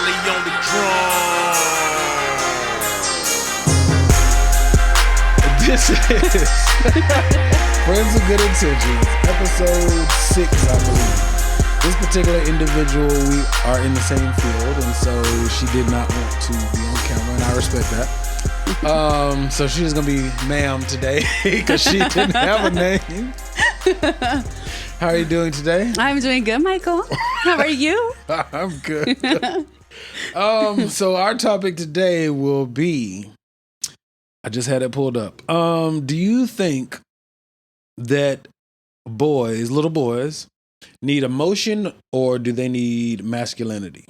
Kelly on the drum. This is Friends with Good Intentions, episode 6, I believe. This particular individual, we are in the same field, and so she did not want to be on camera, and I respect that. So she's going to be ma'am today because she didn't have a name. How are you doing today? I'm doing good, Michael. How are you? I'm good. So our topic today will be, I just had it pulled up. Do you think that boys, little boys, need emotion or do they need masculinity?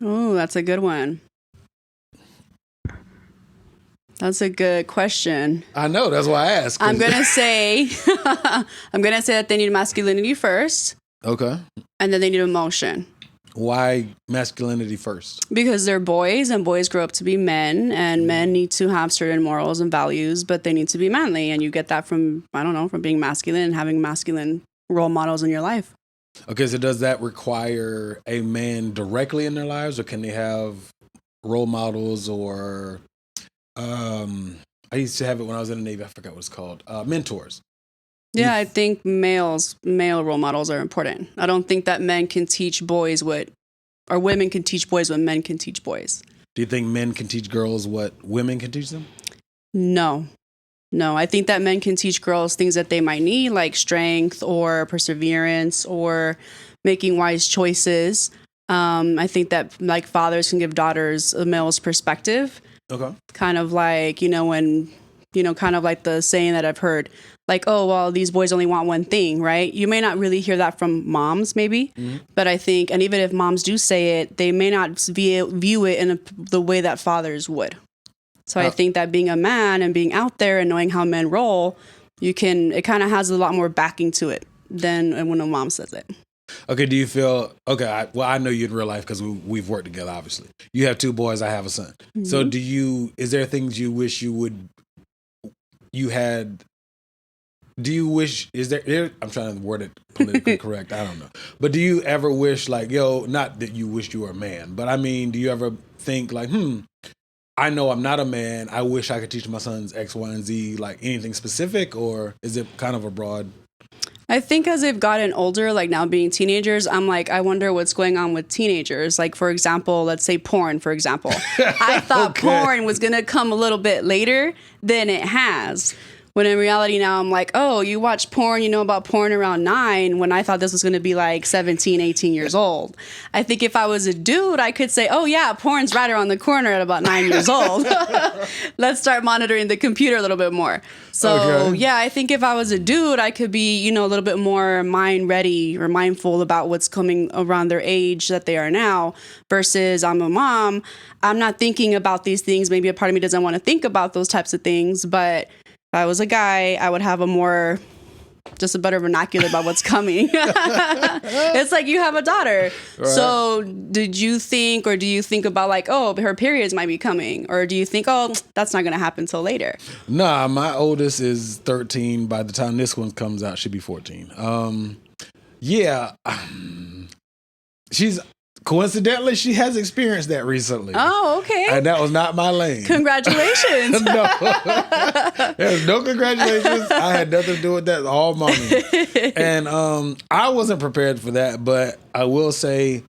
Oh, that's a good one. That's a good question. I know, that's why I asked. I'm gonna say that they need masculinity first. Okay. And then they need emotion. Why masculinity first? Because they're boys and boys grow up to be men, and men need to have certain morals and values, but they need to be manly. And you get that from being masculine and having masculine role models in your life. Okay, so does that require a man directly in their lives, or can they have role models or I used to have it when I was in the Navy. I forgot what it's called. Mentors. Yeah, I think male role models are important. I don't think that men can teach boys or women can teach boys what men can teach boys. Do you think men can teach girls what women can teach them? No, I think that men can teach girls things that they might need, like strength or perseverance or making wise choices. I think that like fathers can give daughters a male's perspective. Okay. Kind of like, kind of like the saying that I've heard, like, oh, well, these boys only want one thing, right? You may not really hear that from moms, maybe, but I think, and even if moms do say it, they may not view it in the way that fathers would. So I think that being a man and being out there and knowing how men roll, it kind of has a lot more backing to it than when a mom says it. Okay, do you feel, I know you in real life because we've worked together, obviously. You have 2 boys, I have a son. Mm-hmm. So is there things you wish I'm trying to word it politically correct, I don't know. But do you ever wish not that you wish you were a man, but I mean, do you ever think like, I know I'm not a man, I wish I could teach my sons X, Y, and Z, like anything specific, or is it kind of a broad? I think as they've gotten older, like now being teenagers, I'm like, I wonder what's going on with teenagers. Like, for example, let's say porn, for example. I thought porn was going to come a little bit later than it has. When in reality now I'm like, oh, you watch porn, you know about porn around 9, when I thought this was going to be like 17, 18 years old. I think if I was a dude, I could say, oh yeah, porn's right around the corner at about 9 years old. Let's start monitoring the computer a little bit more. So yeah, I think if I was a dude, I could be, a little bit more mind ready or mindful about what's coming around their age that they are now, versus I'm a mom. I'm not thinking about these things. Maybe a part of me doesn't want to think about those types of things, but if I was a guy, I would have a better vernacular about what's coming. It's like you have a daughter. Right. So did you think, or do you think about like, oh, her periods might be coming? Or do you think, oh, that's not going to happen till later? Nah, my oldest is 13. By the time this one comes out, she'll be 14. Coincidentally, she has experienced that recently. Oh, okay. And that was not my lane. Congratulations. No. There's no congratulations. I had nothing to do with that. All mommy. And I wasn't prepared for that, but I will say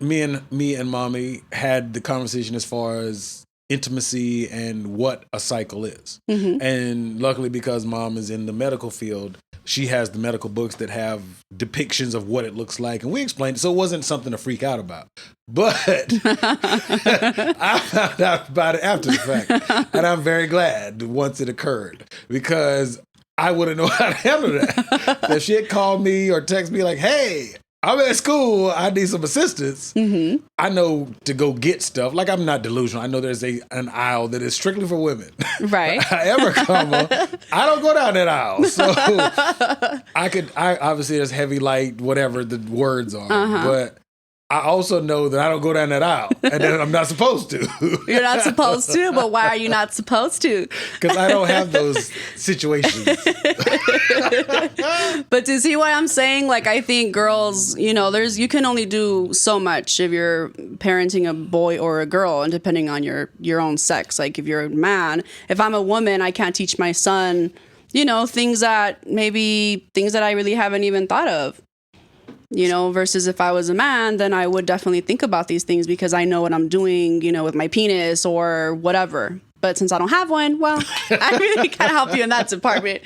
me and mommy had the conversation as far as intimacy and what a cycle is. Mm-hmm. And luckily, because mom is in the medical field, she has the medical books that have depictions of what it looks like. And we explained it, so it wasn't something to freak out about. But I found out about it after the fact. And I'm very glad once it occurred, because I wouldn't know how to handle that. If she had called me or text me like, hey, I'm at school, I need some assistance. Mm-hmm. I know to go get stuff. Like, I'm not delusional. I know there's an aisle that is strictly for women. Right. However, I don't go down that aisle. So I obviously there's heavy, light, whatever the words are. Uh-huh. But I also know that I don't go down that aisle, and that I'm not supposed to. You're not supposed to, but why are you not supposed to? Because I don't have those situations. But to see what I'm saying, like, I think girls, you can only do so much if you're parenting a boy or a girl, and depending on your own sex. Like, if you're a man, if I'm a woman, I can't teach my son, things that I really haven't even thought of. Versus if I was a man, then I would definitely think about these things because I know what I'm doing, with my penis or whatever. But since I don't have one, well, I really can't help you in that department.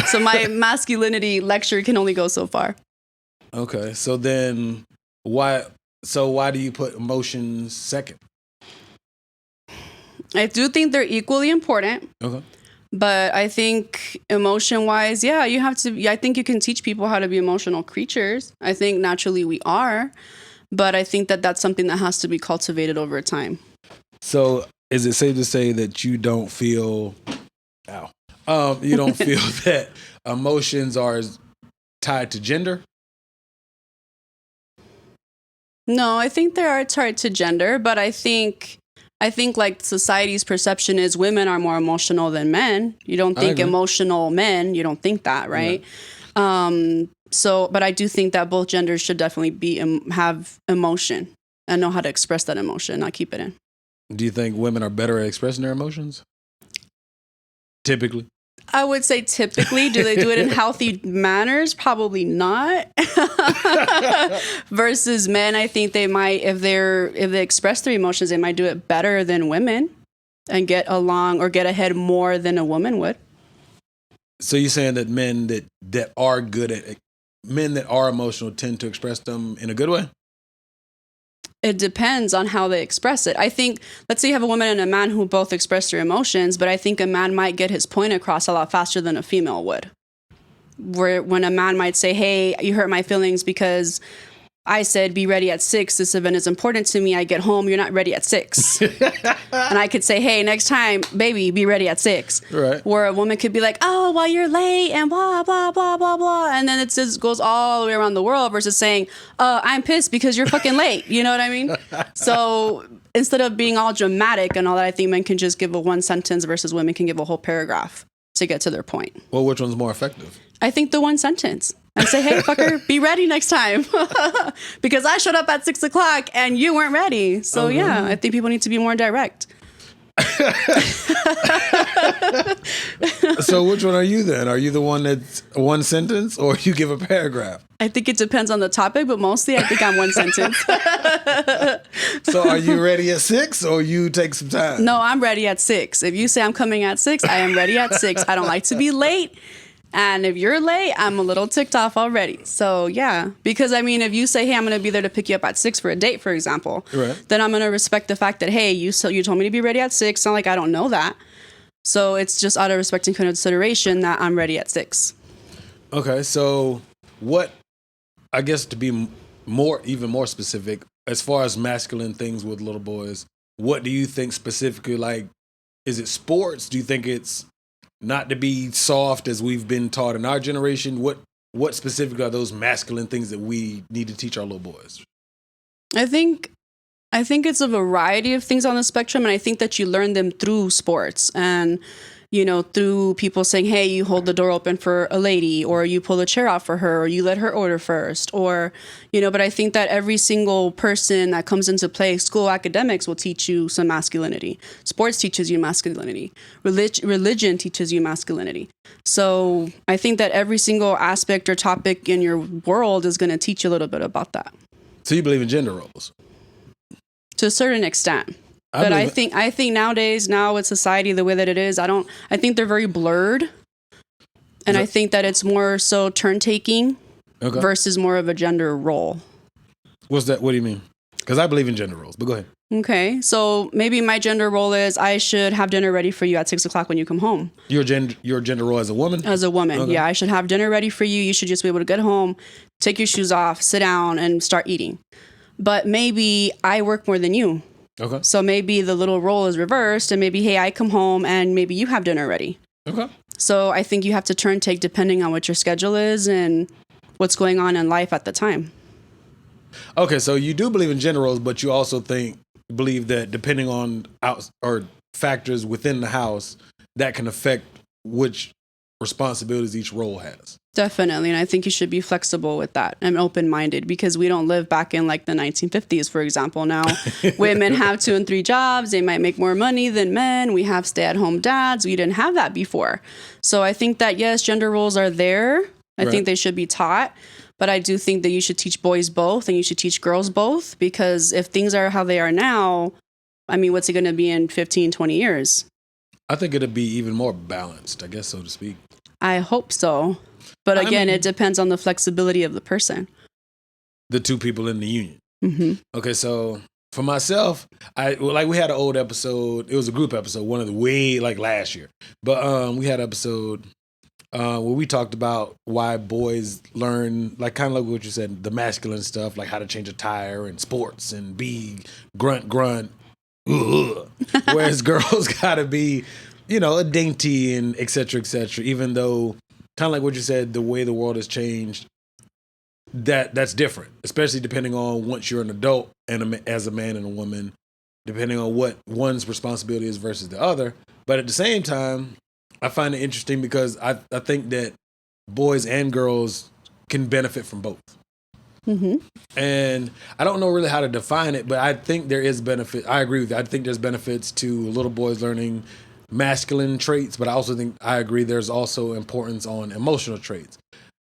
So my masculinity lecture can only go so far. Okay. So then why do you put emotions second? I do think they're equally important. Okay. But I think emotion-wise, yeah, I think you can teach people how to be emotional creatures. I think naturally we are, but I think that that's something that has to be cultivated over time. So is it safe to say that you don't feel, that emotions are tied to gender? No, I think they are tied to gender, but I think like society's perception is women are more emotional than men. You don't think emotional men. You don't think that, right? Yeah. But I do think that both genders should definitely have emotion and know how to express that emotion, not keep it in. Do you think women are better at expressing their emotions? Typically? I would say typically. Do they do it in healthy manners? Probably not. Versus men, I think they might, if they express their emotions, they might do it better than women and get along or get ahead more than a woman would. So you're saying that men that are men that are emotional tend to express them in a good way? It depends on how they express it. I think, let's say you have a woman and a man who both express their emotions, but I think a man might get his point across a lot faster than a female would. When a man might say, hey, you hurt my feelings because I said be ready at 6. This event is important to me. I get home, you're not ready at 6. And I could say, hey, next time, baby, be ready at 6. Right. Where a woman could be like, oh, well, you're late and blah, blah, blah, blah, blah. And then it just goes all the way around the world versus saying, I'm pissed because you're fucking late. You know what I mean? So instead of being all dramatic and all that, I think men can just give a one sentence versus women can give a whole paragraph to get to their point. Well, which one's more effective? I think the one sentence. And say, hey, fucker, be ready next time. Because I showed up at 6 o'clock and you weren't ready. So, yeah, I think people need to be more direct. So which one are you then? Are you the one that's one sentence or you give a paragraph? I think it depends on the topic, but mostly I think I'm one sentence. So are you ready at 6 or you take some time? No, I'm ready at 6. If you say I'm coming at 6, I am ready at 6. I don't like to be late. And if you're late, I'm a little ticked off already. So, yeah. Because, I mean, if you say, hey, I'm going to be there to pick you up at 6 for a date, for example, right, then I'm going to respect the fact that, hey, you told me to be ready at 6. It's not like I don't know that. So it's just out of respect and consideration that I'm ready at 6. Okay. So I guess to be even more specific, as far as masculine things with little boys, what do you think specifically, like, is it sports? Do you think it's not to be soft as we've been taught in our generation? What specifically are those masculine things that we need to teach our little boys? I think it's a variety of things on the spectrum, and I think that you learn them through sports and, through people saying, hey, you hold the door open for a lady, or you pull a chair out for her, or you let her order first, or, but I think that every single person that comes into play, school academics will teach you some masculinity. Sports teaches you masculinity. Religion teaches you masculinity. So I think that every single aspect or topic in your world is going to teach you a little bit about that. So you believe in gender roles? To a certain extent. But I think nowadays, now with society the way that it is, I think they're very blurred. And I think that it's more so turn taking versus more of a gender role. What's that? What do you mean? Because I believe in gender roles, but go ahead. Okay. So maybe my gender role is I should have dinner ready for you at 6 o'clock when you come home. Your gender role as a woman? As a woman. Okay. Yeah. I should have dinner ready for you. You should just be able to get home, take your shoes off, sit down and start eating. But maybe I work more than you. Okay. So maybe the little role is reversed and maybe, hey, I come home and maybe you have dinner ready. Okay. So I think you have to turn take depending on what your schedule is and what's going on in life at the time. Okay, so you do believe in gender roles, but you also believe that depending on factors within the house, that can affect which responsibilities each role has. Definitely. And I think you should be flexible with that and open-minded, because we don't live back in like the 1950s, for example. Now, women have 2 and 3 jobs. They might make more money than men. We have stay-at-home dads. We didn't have that before. So I think that, yes, gender roles are there. I think they should be taught. But I do think that you should teach boys both and you should teach girls both, because if things are how they are now, I mean, what's it going to be in 15, 20 years? I think it'll be even more balanced, I guess, so to speak. I hope so. But again, it depends on the flexibility of the person. The 2 people in the union. Mm-hmm. Okay, so for myself, we had an old episode. It was a group episode, one of the way like last year. But we had an episode where we talked about why boys learn, like kind of like what you said, the masculine stuff, like how to change a tire and sports and be grunt. Whereas girls gotta be, a dainty and et cetera, even though kind of like what you said, the way the world has changed, that's different, especially depending on once you're an adult and as a man and a woman, depending on what one's responsibility is versus the other. But at the same time, I find it interesting because I think that boys and girls can benefit from both. Mm-hmm. And I don't know really how to define it, but I think there is benefit. I agree with you. I think there's benefits to little boys learning masculine traits, but I also think I agree there's also importance on emotional traits.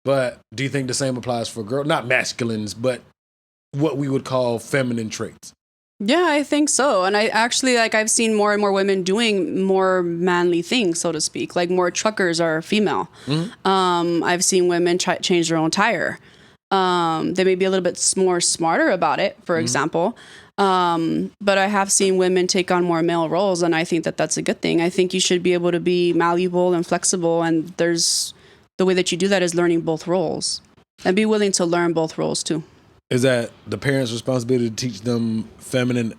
But do you think the same applies for girls? Not masculines, but what we would call feminine traits. Yeah, I think so. And I actually, I've seen more and more women doing more manly things, so to speak. Like more truckers are female. Mm-hmm. I've seen women change their own tire. They may be a little bit more smarter about it, for example. But I have seen women take on more male roles, and I think that that's a good thing. I think you should be able to be malleable and flexible, and the way that you do that is learning both roles, and be willing to learn both roles too. Is that the parents' responsibility to teach them feminine?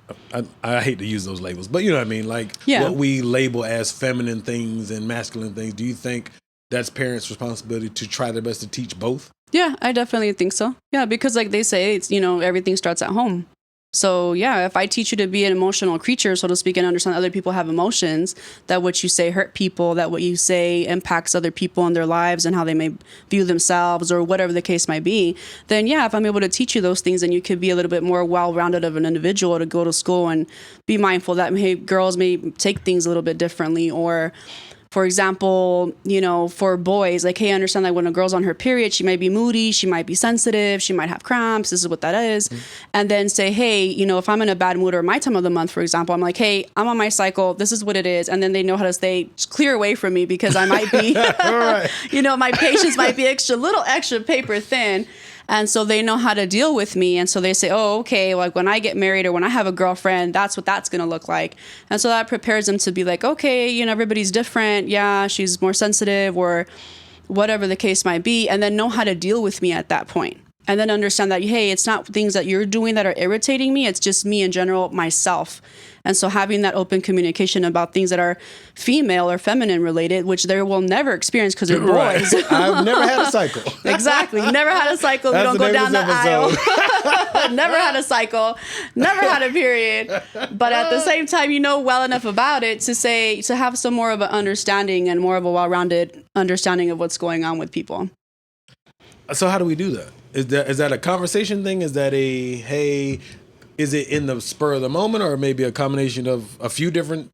I hate to use those labels, but you know what I mean? Like what we label as feminine things and masculine things. Do you think that's parents' responsibility to try their best to teach both? Yeah, I definitely think so. Yeah, because like they say, it's, everything starts at home. So yeah, if I teach you to be an emotional creature, so to speak, and understand other people have emotions, that what you say hurt people, that what you say impacts other people in their lives and how they may view themselves or whatever the case might be, then yeah, if I'm able to teach you those things, then you could be a little bit more well-rounded of an individual to go to school and be mindful that girls may take things a little bit differently. Or for example, for boys, like, hey, I understand that when a girl's on her period, she might be moody, she might be sensitive, she might have cramps, this is what that is. Mm-hmm. And then say, hey, if I'm in a bad mood or my time of the month, for example, I'm like, hey, I'm on my cycle, this is what it is. And then they know how to stay clear away from me because I might be, my patience might be little extra paper thin. And so they know how to deal with me. And so they say, oh, okay, like when I get married or when I have a girlfriend, that's what that's going to look like. And so that prepares them to be like, okay, everybody's different. Yeah, she's more sensitive or whatever the case might be. And then know how to deal with me at that point. And then understand that, hey, it's not things that you're doing that are irritating me. It's just me in general, myself. And so having that open communication about things that are female or feminine related, which they will never experience because they're boys. I've never had a cycle. Exactly. Never had a cycle. We don't go down the aisle. Never had a cycle. Never had a period. But at the same time, well enough about it to have some more of an understanding and more of a well-rounded understanding of what's going on with people. So how do we do that? Is that a conversation thing? Is that is it in the spur of the moment, or maybe a combination of a few different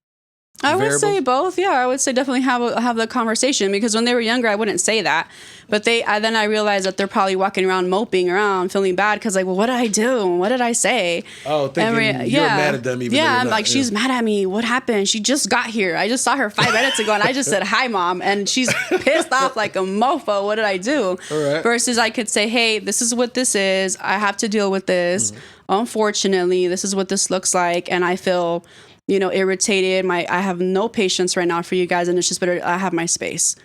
variables? Would say both. Yeah, I would say definitely have the conversation, because when they were younger, I wouldn't say that. But then I realized that they're probably walking around moping around, feeling bad because like, well, what did I do? What did I say? Oh, thinking you're mad at them even though you're I'm not. like, she's mad at me. What happened? She just got here. I just saw her 5 minutes ago and I just said, hi, Mom. And she's pissed off like a mofo. What did I do? All right. Versus I could say, hey, this is what this is. I have to deal with this. Mm-hmm. Unfortunately, this is what this looks like. And I feel irritated. I have no patience right now for you guys, and it's just better I have my space.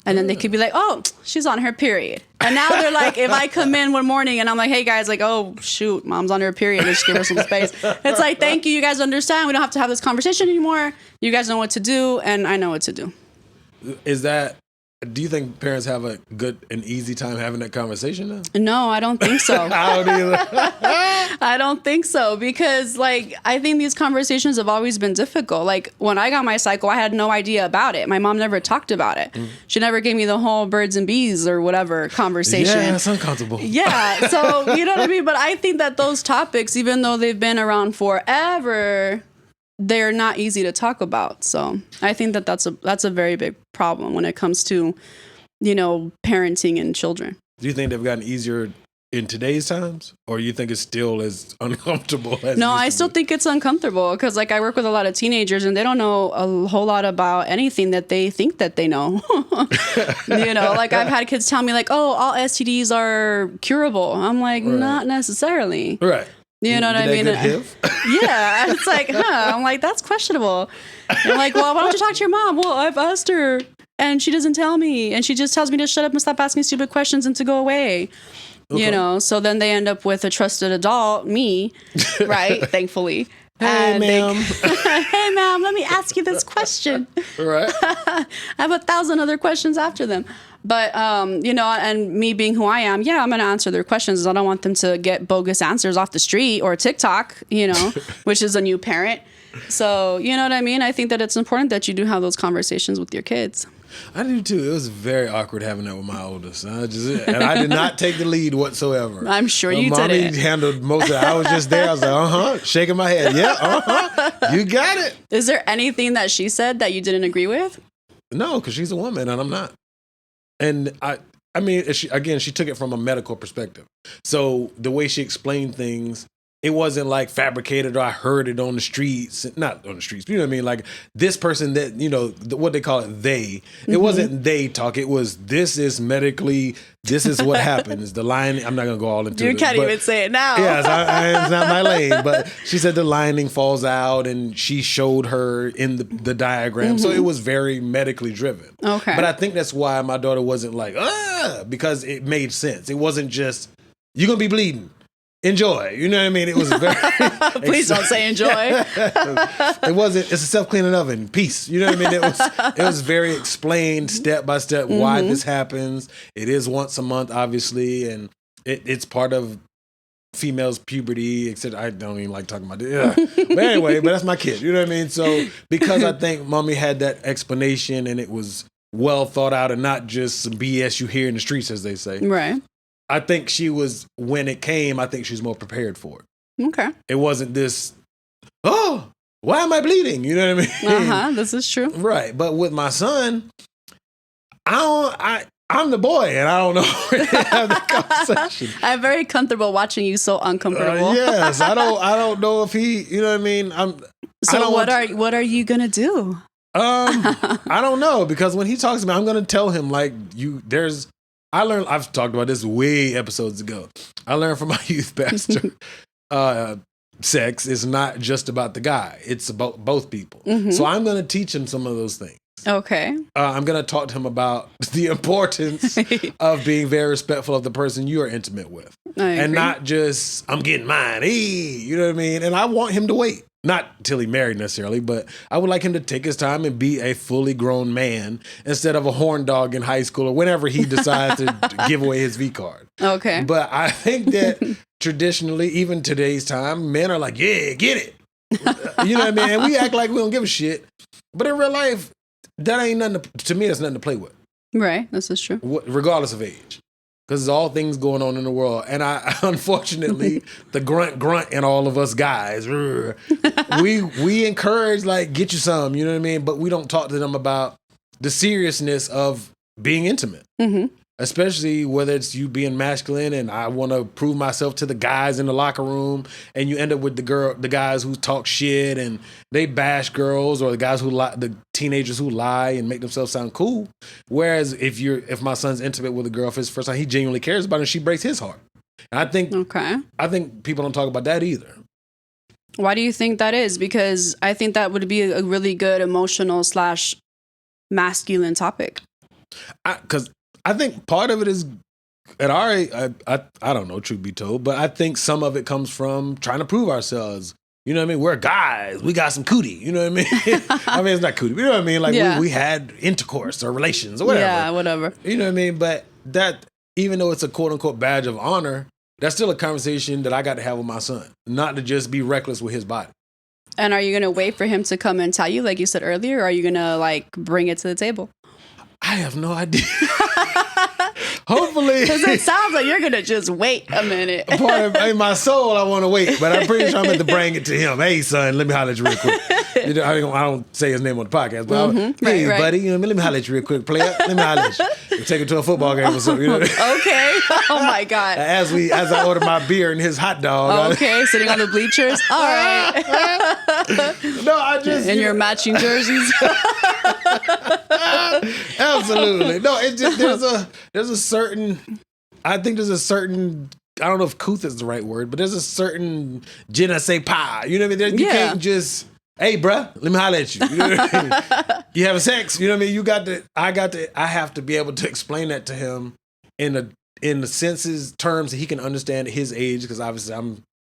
And then they could be like, oh, she's on her period. And now they're like, if I come in one morning and I'm like, hey guys, like, oh shoot, Mom's on her period, let's give her some space. It's like, thank you, you guys understand. We don't have to have this conversation anymore. You guys know what to do, and I know what to do. Is that do you think parents have a good and easy time having that conversation now? No, I don't think so. I don't either. I don't think so because, like, I think these conversations have always been difficult. Like, when I got my cycle, I had no idea about it. My mom never talked about it. She never gave me the whole birds and bees or whatever conversation. Yeah, it's uncomfortable. Yeah, so you know what I mean? But I think that those topics, even though they've been around forever, they're not easy to talk about. So I think that that's a very big problem when it comes to, parenting and children. Do you think they've gotten easier in today's times, or you think it's still as uncomfortable as No, I still think it's uncomfortable because, like, I work with a lot of teenagers and they don't know a whole lot about anything that they think that they know. Like, I've had kids tell me, like, oh, all STDs are curable. I'm like, not necessarily. Right. You know what I mean? Yeah. It's like, I'm like, that's questionable. I'm like, well, why don't you talk to your mom? Well, I've asked her and she doesn't tell me. And she just tells me to shut up and stop asking stupid questions and to go away. Okay. So then they end up with a trusted adult, me, right? Thankfully. Hey, ma'am. Hey, ma'am, let me ask you this question. Right. I have 1,000 other questions after them. But, and me being who I am, I'm going to answer their questions. I don't want them to get bogus answers off the street or TikTok, which is a new parent. So, you know what I mean? I think that it's important that you do have those conversations with your kids. I do too. It was very awkward having that with my oldest. And I did not take the lead whatsoever. I'm sure you Mommy didn't. handled most of it. I was just there. I was like, shaking my head. Yeah, you got it. Is there anything that she said that you didn't agree with? No, because she's a woman and I'm not. And I mean, she took it from a medical perspective. So the way she explained things, it wasn't like fabricated or I heard it on the streets. Not on the streets, you know what I mean? Like this person that, what they call it, they. It wasn't they talk. It was, this is medically, this is what happens. The lining, I'm not going to go all into it. You can't even say it now. Yes, it's not my lane. But she said the lining falls out and she showed her in the diagram. So it was very medically driven. Okay. But I think that's why my daughter wasn't like, because it made sense. It wasn't just, you're going to be bleeding. Enjoy. You know what I mean? It was very... Please don't say enjoy. It wasn't, it's a self-cleaning oven. Peace. You know what I mean? It was very explained step by step why this happens. It is once a month, obviously, and it's part of females' puberty, except I don't even like talking about it. Yeah. But anyway, that's my kid. You know what I mean? So because I think mommy had that explanation and it was well thought out and not just some BS you hear in the streets, as they say. Right. I think when it came, I think she was more prepared for it. Okay. It wasn't this, why am I bleeding? You know what I mean? This is true. Right. But with my son, I'm the boy and I don't know where to have the conversation. I'm very comfortable watching you so uncomfortable. Yes. I don't know if he, you know what I mean? What are you going to do? I don't know, because when he talks to me, I'm going to tell him like I've talked about this way episodes ago. I learned from my youth pastor, sex is not just about the guy. It's about both people. Mm-hmm. So I'm going to teach him some of those things. Okay. I'm going to talk to him about the importance of being very respectful of the person you are intimate with. And not just, I'm getting mine. Hey, you know what I mean? And I want him to wait. Not till he married necessarily, but I would like him to take his time and be a fully grown man instead of a horn dog in high school or whenever he decides to give away his V card. Okay. But I think that traditionally, even today's time, men are like, yeah, get it. You know what I mean? And we act like we don't give a shit. But in real life, that ain't nothing to me, that's nothing to play with. Right. This is true. Regardless of age. Because there's all things going on in the world. And I unfortunately, the grunt in all of us guys, we encourage, like, get you some, you know what I mean? But we don't talk to them about the seriousnness of being intimate. Mm-hmm. Especially whether it's you being masculine and I want to prove myself to the guys in the locker room, and you end up with the guys who talk shit and they bash girls, or the guys who lie, the teenagers who lie and make themselves sound cool. Whereas if my son's intimate with a girl for his first time, he genuinely cares about it and she breaks his heart. And I think people don't talk about that either. Why do you think that is? Because I think that would be a really good emotional / masculine topic. Because I think part of it is, at our age, I don't know, truth be told, but I think some of it comes from trying to prove ourselves. You know what I mean? We're guys. We got some cootie. You know what I mean? I mean, it's not cootie. You know what I mean? Like we had intercourse or relations or whatever. Yeah, whatever. You know what I mean? But that, even though it's a quote unquote badge of honor, that's still a conversation that I got to have with my son. Not to just be reckless with his body. And are you going to wait for him to come and tell you, like you said earlier, or are you going to like bring it to the table? I have no idea. Hopefully. Because it sounds like you're going to just wait a minute. In my soul, I want to wait, but I'm pretty sure I'm going to bring it to him. Hey, son, let me holler at you real quick. You know, I don't say his name on the podcast, but hey, right. buddy, you know, let me holler at you real quick, player. Let me holler at you. Take him to a football game or something. You know? Okay. Oh, my God. As I order my beer and his hot dog. Okay, sitting on the bleachers. All right. No, I just... And your matching jerseys. Absolutely. No, it's just, there's a certain, I think there's a certain, I don't know if couth is the right word, but there's a certain je ne sais pas. You know what I mean? You can't just, hey, bruh, let me holler at you. You know what I mean? You having sex? You know what I mean? I have to be able to explain that to him in the senses, terms that he can understand at his age, because obviously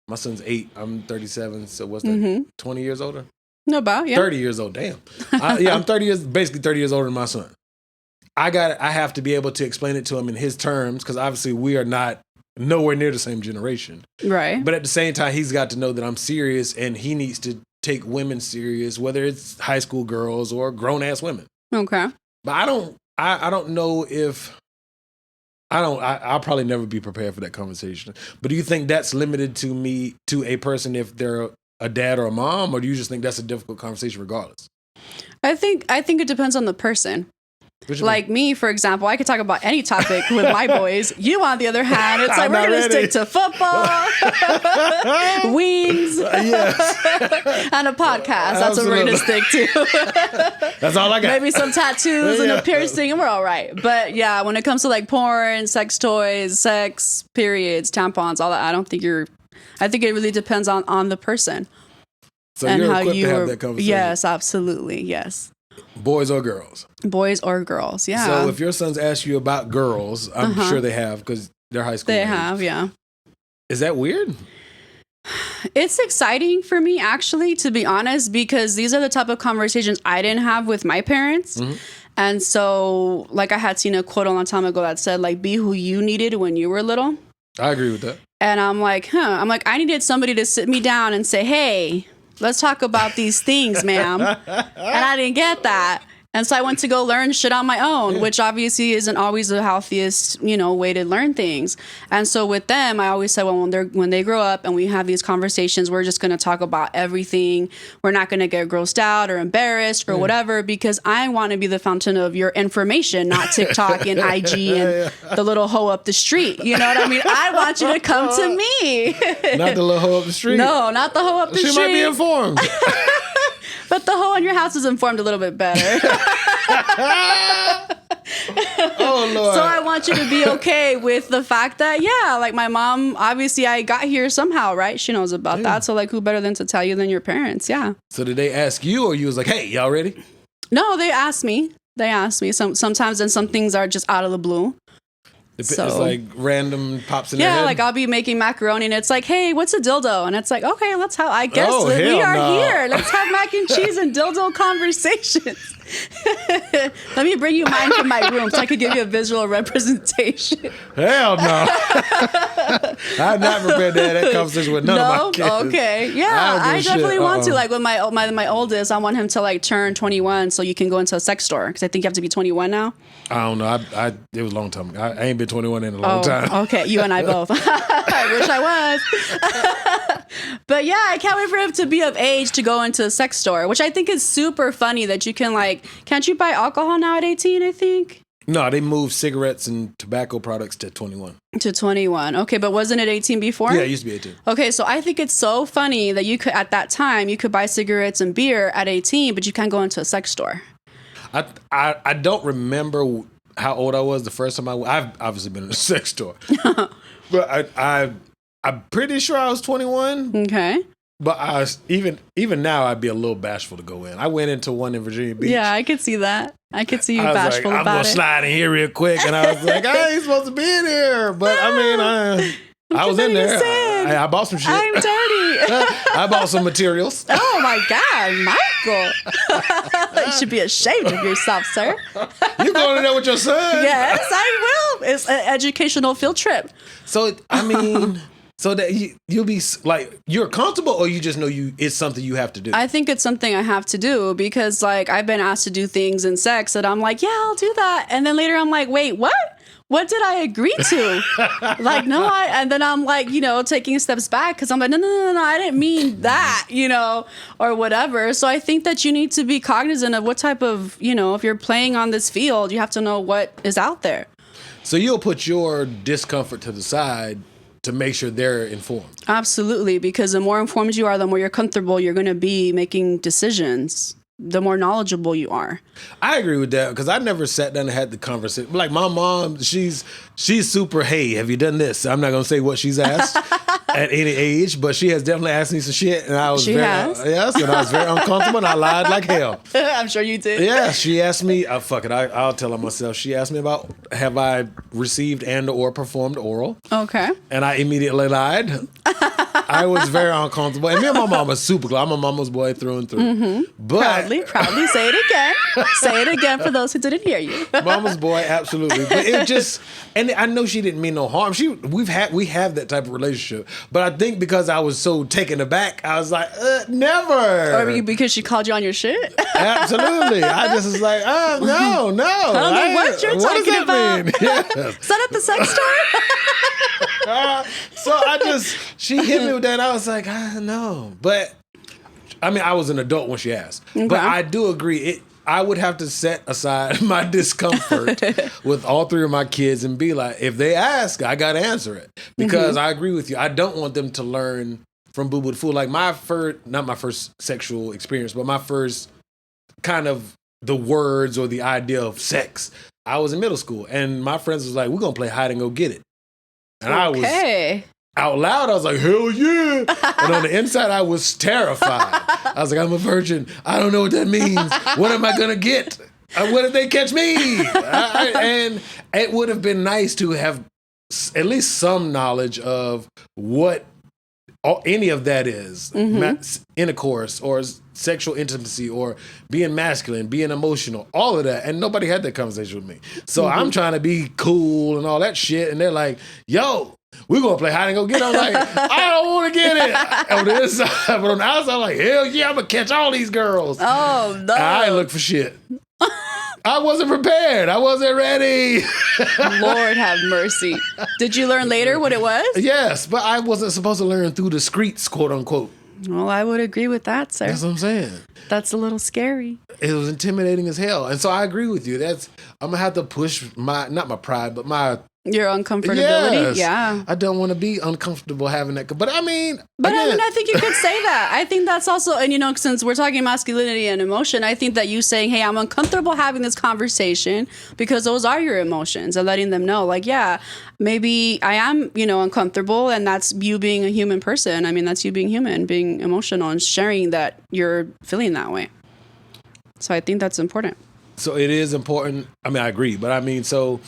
my son's 8, I'm 37, so what's that, 20 years older? No, about, yeah. 30 years old, damn. I'm basically 30 years older than my son. I have to be able to explain it to him in his terms, because obviously we are not nowhere near the same generation. Right. But at the same time, he's got to know that I'm serious, and he needs to take women serious, whether it's high school girls or grown-ass women. Okay. But I don't know if... I'll probably never be prepared for that conversation. But do you think that's limited to a person if they're a dad or a mom, or do you just think that's a difficult conversation regardless? I think it depends on the person. Like me, for example, I could talk about any topic with my boys. You, on the other hand, it's like we're going to stick to football, wings, and a podcast. That's what we're going to stick to. That's all I got. Maybe some tattoos and a piercing, and we're all right. But yeah, when it comes to like porn, sex toys, sex, periods, tampons, all that, I think it really depends on the person. So and you're how equipped to have that conversation. Yes, absolutely. Yes. Boys or girls? Boys or girls, yeah. So if your sons ask you about girls, I'm sure they have, because they're high school. They age. have, yeah. Is that weird? It's exciting for me, actually, to be honest, because these are the type of conversations I didn't have with my parents. Mm-hmm. And so, like, I had seen a quote a long time ago that said, like, be who you needed when you were little. I agree with that. And I'm like, I needed somebody to sit me down and say, hey, let's talk about these things, ma'am. And I didn't get that. And so I went to go learn shit on my own, which obviously isn't always the healthiest, way to learn things. And so with them, I always said, well, when they grow up and we have these conversations, we're just going to talk about everything. We're not going to get grossed out or embarrassed or whatever, because I want to be the fountain of your information, not TikTok and IG and the little hoe up the street. You know what I mean? I want you to come to me. Not the little hoe up the street. No, not the hoe up the street. She might be informed. But the hoe in your house is informed a little bit better. Oh, Lord. So I want you to be okay with the fact that, like my mom, obviously I got here somehow, right? She knows about that. So like, who better than to tell you than your parents? Yeah. So did they ask you, or you was like, hey, y'all ready? No, they asked me. Sometimes, and some things are just out of the blue. It's like random pops in their head? Yeah, like I'll be making macaroni and it's like, hey, what's a dildo? And it's like, okay, let's have, I guess we are here. Let's have mac and cheese and dildo conversations. Let me bring you mine from my room so I could give you a visual representation. Hell no. I'm not prepared to have that conversation with none of my kids. Okay. Yeah, I definitely want to. Like with my oldest, I want him to like turn 21 so you can go into a sex store, because I think you have to be 21 now. I don't know. It was a long time ago. I ain't been 21 in a long time. Okay, you and I both. I wish I was. But yeah, I can't wait for him to be of age to go into a sex store, which I think is super funny that you can can't you buy alcohol now at 18, I think? No, they moved cigarettes and tobacco products to 21. To 21. Okay, but wasn't it 18 before? Yeah, it used to be 18. Okay, so I think it's so funny that you could, at that time, you could buy cigarettes and beer at 18, but you can't go into a sex store. I don't remember how old I was the first time I've obviously been in a sex store. But I'm pretty sure I was 21. Okay. But even now, I'd be a little bashful to go in. I went into one in Virginia Beach. Yeah, I could see that. I could see you bashful about it. I'm going to slide in here real quick. And I was like, I ain't supposed to be in here. But I mean, I was in there. I bought some shit. I'm dirty. I bought some materials. Oh my God, Michael! You should be ashamed of yourself, sir. You going in there with your son? Yes, I will. It's an educational field trip. So I mean, so that you'll be like, you're comfortable, or you just know it's something you have to do. I think it's something I have to do because, like, I've been asked to do things in sex that I'm like, yeah, I'll do that, and then later I'm like, wait, what? What did I agree to? Like, no, and then I'm like, taking steps back because I'm like, no, I didn't mean that, or whatever. So I think that you need to be cognizant of what type of, if you're playing on this field, you have to know what is out there. So you'll put your discomfort to the side to make sure they're informed. Absolutely, because the more informed you are, the more you're comfortable you're going to be making decisions. The more knowledgeable you are. I agree with that because I never sat down and had the conversation. Like my mom, she's super, hey, have you done this? I'm not going to say what she's asked at any age, but she has definitely asked me some shit. And I was and I was very uncomfortable and I lied like hell. I'm sure you did. Yeah, she asked me, fuck it, I'll tell her myself. She asked me about, have I received and or performed oral? Okay. And I immediately lied. I was very uncomfortable. And me and my mom are super close. I'm a mama's boy through and through. Mm-hmm. But proudly say it again. Say it again for those who didn't hear you. Mama's boy, absolutely. But it just, and I know she didn't mean no harm. We have that type of relationship. But I think because I was so taken aback, I was like, never. Or because she called you on your shit? Absolutely. I just was like, no. I don't know what you're talking about. Yes. Is that at the sex store? So she hit me with that. And I was like, no. But I mean, I was an adult when she asked. Okay. But I do agree. I would have to set aside my discomfort with all three of my kids and be like, if they ask, I got to answer it. Because I agree with you. I don't want them to learn from boo-boo to fool. Like not my first sexual experience, but my first kind of the words or the idea of sex. I was in middle school and my friends was like, we're going to play hide and go get it. And I was out loud, I was like, hell yeah. And on the inside, I was terrified. I was like, I'm a virgin. I don't know what that means. What am I going to get? What if they catch me? And it would have been nice to have at least some knowledge of what any of that is. Intercourse or sexual intimacy or being masculine, being emotional, all of that. And nobody had that conversation with me. So I'm trying to be cool and all that shit. And they're like, yo, we're going to play hide and go get it. I'm like, I don't want to get it. On the inside, but on the outside, I'm like, hell yeah, I'm going to catch all these girls. Oh, no. I didn't look for shit. I wasn't prepared. I wasn't ready. Lord have mercy. Did you learn later what it was? Yes, but I wasn't supposed to learn through the streets, quote unquote. Well, I would agree with that, sir. That's what I'm saying. That's a little scary. It was intimidating as hell. And so I agree with you. I'm going to have to push not my pride, but your uncomfortability. Yes. Yeah. I don't want to be uncomfortable having that. But I mean, I think you could say that. I think that's also, and since we're talking masculinity and emotion, I think that you saying, hey, I'm uncomfortable having this conversation because those are your emotions, and letting them know, like, yeah, maybe I am, uncomfortable, and that's you being a human person. I mean, that's you being human, being emotional, and sharing that you're feeling that way. So I think that's important. So it is important. I mean, I agree, but I mean, so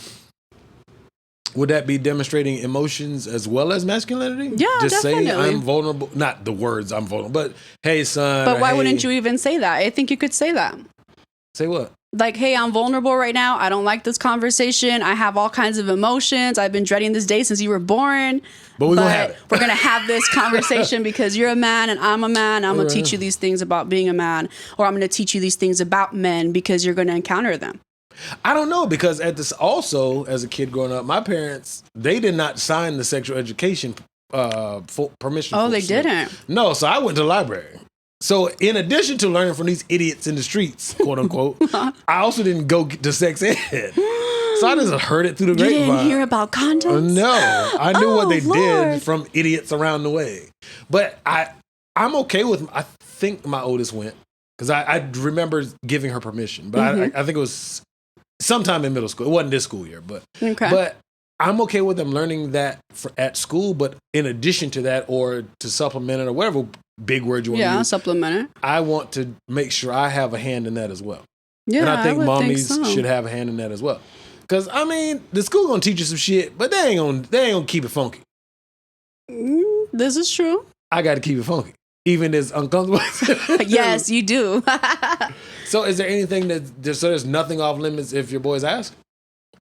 would that be demonstrating emotions as well as masculinity? Yeah, just definitely. say I'm vulnerable. Not the words I'm vulnerable, but hey, son. But why wouldn't you even say that? I think you could say that. Say what? Like, hey, I'm vulnerable right now. I don't like this conversation. I have all kinds of emotions. I've been dreading this day since you were born. But we're going to have it. We're going to have this conversation because you're a man and I'm a man. I'm going to teach you these things about being a man. Or I'm going to teach you these things about men because you're going to encounter them. I don't know, because also as a kid growing up, my parents, they did not sign the sexual education for permission. Oh, they didn't? No, so I went to the library. So in addition to learning from these idiots in the streets, quote unquote, I also didn't go to sex ed. So I just heard it through the grapevine. You didn't hear about condoms? No, I knew what they Lord. did from idiots around the way. But I'm okay with, I think my oldest went, because I remember giving her permission. But I think it was sometime in middle school. It wasn't this school year, but I'm okay with them learning that at school. But in addition to that, or to supplement it, or whatever big word you want to use. Yeah, supplement it. I want to make sure I have a hand in that as well. Yeah, and I think mommies so. should have a hand in that as well. Because, I mean, the school gonna teach you some shit, but they ain't gonna keep it funky. This is true. I got to keep it funky, even as uncomfortable. Yes, you do. So is there anything there's nothing off limits if your boys ask?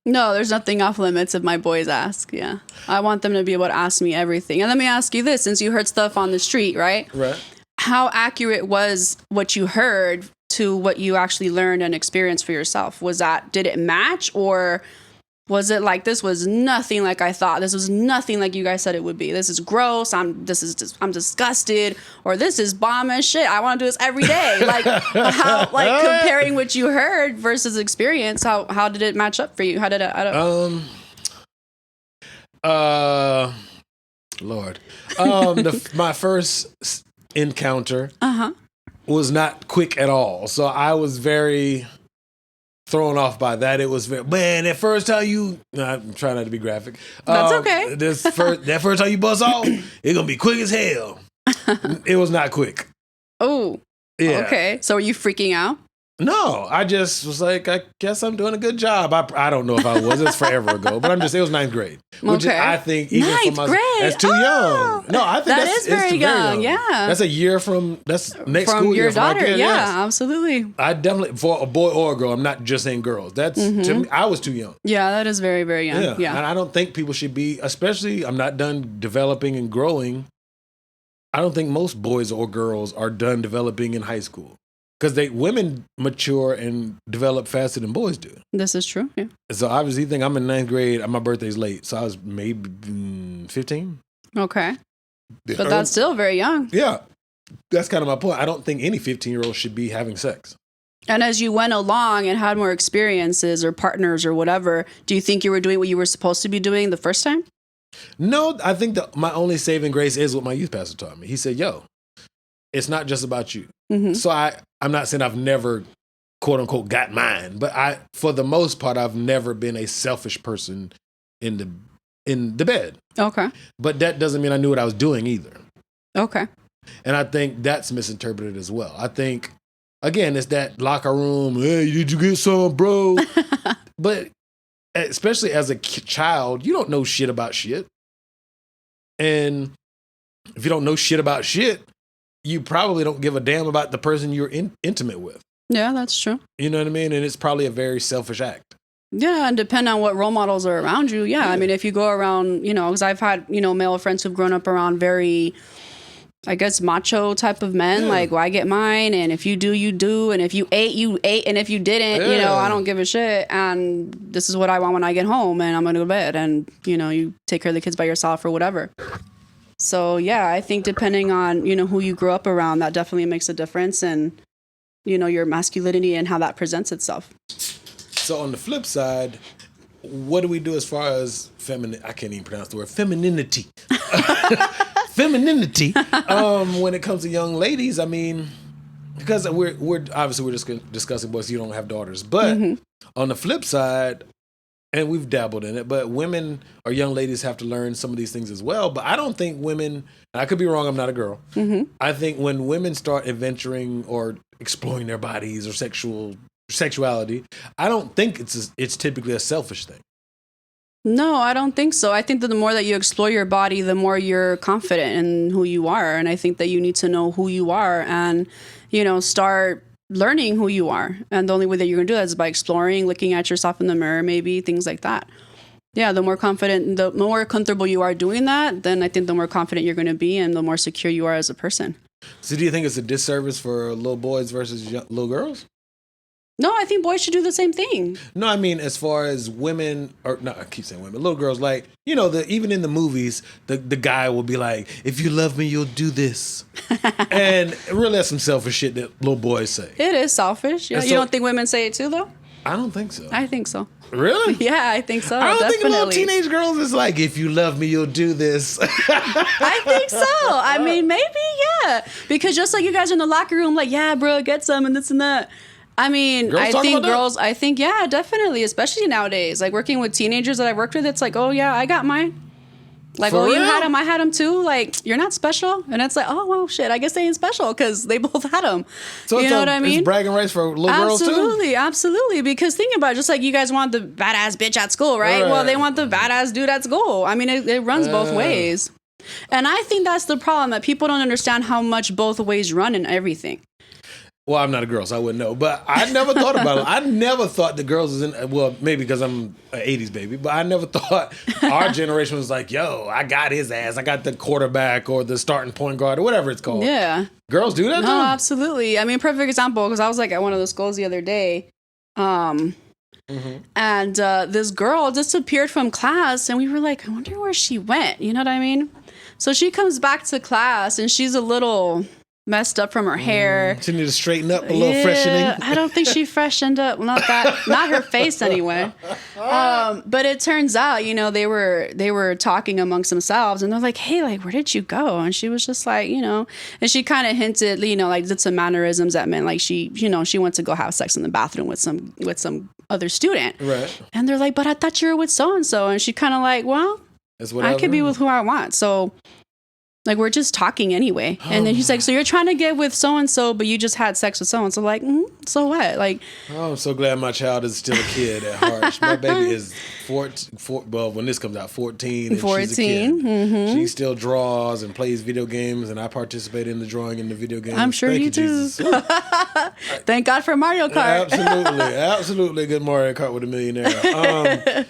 No, there's nothing off limits if my boys ask. Yeah. I want them to be able to ask me everything. And let me ask you this, since you heard stuff on the street, right? Right. How accurate was what you heard to what you actually learned and experienced for yourself? Did it match, or was it like, this was nothing like I thought? This was nothing like you guys said it would be. This is gross. I'm disgusted, or this is bomb as shit. I want to do this every day. Like comparing what you heard versus experience, how did it match up for you? How did it? Lord, my first encounter was not quick at all. So I was very thrown off by that. It was that first time I'm trying not to be graphic. That's okay. That first time you bust off, it's gonna be quick as hell. It was not quick. Oh, yeah. Okay. So were you freaking out? No, I just was like, I guess I'm doing a good job. I don't know if I was. It's forever ago, but it was 9th grade, which is, I think, even for myself, that's too young. No, I think that's very young. Yeah, that's a year that's next from school your year daughter. From my kid, yeah, yes. Absolutely. I definitely, for a boy or a girl, I'm not just saying girls. That's to me, I was too young. Yeah, that is very, very young. Yeah, and I don't think people should be, especially. I'm not done developing and growing. I don't think most boys or girls are done developing in high school. Because women mature and develop faster than boys do. This is true, yeah. So obviously you think I'm in 9th grade, and my birthday's late. So I was maybe 15. Okay. But that's still very young. Yeah. That's kind of my point. I don't think any 15-year-old should be having sex. And as you went along and had more experiences or partners or whatever, do you think you were doing what you were supposed to be doing the first time? No, I think my only saving grace is what my youth pastor taught me. He said, it's not just about you. Mm-hmm. So I'm not saying I've never, quote unquote, got mine, but for the most part, I've never been a selfish person in the bed. Okay. But that doesn't mean I knew what I was doing either. Okay. And I think that's misinterpreted as well. I think, again, it's that locker room, hey, did you get some, bro? But especially as a child, you don't know shit about shit. And if you don't know shit about shit, you probably don't give a damn about the person you're intimate with. Yeah, that's true. You know what I mean? And it's probably a very selfish act. Yeah, and depending on what role models are around you. Yeah, I mean, if you go around, because I've had, male friends who've grown up around very, I guess, macho type of men. Like, well, I get mine, and if you do, you do. And if you ate, you ate. And if you didn't, I don't give a shit. And this is what I want when I get home, and I'm going to go to bed. And, you take care of the kids by yourself or whatever. So, yeah, I think depending on, who you grow up around, that definitely makes a difference in, your masculinity and how that presents itself. So on the flip side, what do we do as far as I can't even pronounce the word femininity. Femininity. When it comes to young ladies, I mean, because we're just discussing boys, so you don't have daughters. But on the flip side, and we've dabbled in it, but women or young ladies have to learn some of these things as well. But I don't think women, and I could be wrong, I'm not a girl. I think when women start adventuring or exploring their bodies or sexuality, I don't think it's typically a selfish thing. No, I don't think so. I think that the more that you explore your body, the more you're confident in who you are. And I think that you need to know who you are and, start learning who you are. And the only way that you're going to do that is by exploring, looking at yourself in the mirror, maybe things like that. Yeah, the more confident, the more comfortable you are doing that, then I think the more confident you're going to be and the more secure you are as a person. So do you think it's a disservice for little boys versus little girls? No, I think boys should do the same thing. No, I mean, as far as women, or no, I keep saying women, little girls, like, even in the movies, the guy will be like, if you love me, you'll do this. And really, that's some selfish shit that little boys say. It is selfish. Yeah. So, you don't think women say it too, though? I don't think so. I think so. Really? Yeah, I think so. I don't think little teenage girls is like, if you love me, you'll do this. I think so. I mean, maybe, yeah. Because just like you guys are in the locker room, like, yeah, bro, get some and this and that. I mean, I think, yeah, definitely, especially nowadays. Like, working with teenagers that I worked with, it's like, oh, yeah, I got mine. Like, oh, you had them, I had them too. Like, you're not special. And it's like, oh, well, shit, I guess they ain't special because they both had them. So you know what I mean? It's bragging rights for little girls too? Absolutely. Because think about it, just like you guys want the badass bitch at school, right? Well, they want the badass dude at school. I mean, it runs both ways. And I think that's the problem, that people don't understand how much both ways run in everything. Well, I'm not a girl, so I wouldn't know. But I never thought about it. I never thought the girls was in. Well, maybe because I'm an '80s baby, but I never thought our generation was like, "Yo, I got his ass. I got the quarterback or the starting point guard or whatever it's called." Yeah, girls do that. No, too? absolutely. I mean, perfect example, because I was like at one of the schools the other day, and this girl disappeared from class, and we were like, "I wonder where she went." You know what I mean? So she comes back to class, and she's a little messed up from her hair. She need to straighten up, a little freshening. I don't think she freshened up. Not her face anyway. But it turns out, they were talking amongst themselves, and they're like, "Hey, like, where did you go?" And she was just like, and she kind of hinted, like, did some mannerisms that meant like she went to go have sex in the bathroom with some other student. Right. And they're like, "But I thought you were with so and so," and she kind of like, "Well, I could be with who I want." So. Like, we're just talking anyway. And then he's like, "So you're trying to get with so-and-so, but you just had sex with so-and-so." Like, so what? Like, oh, I'm so glad my child is still a kid at heart. My baby is 14, well, when this comes out, 14. And 14. She's a kid. Mm-hmm. She still draws and plays video games, and I participate in the drawing in the video games. I'm sure you do. Thank God for Mario Kart. Absolutely. Absolutely good Mario Kart with a millionaire.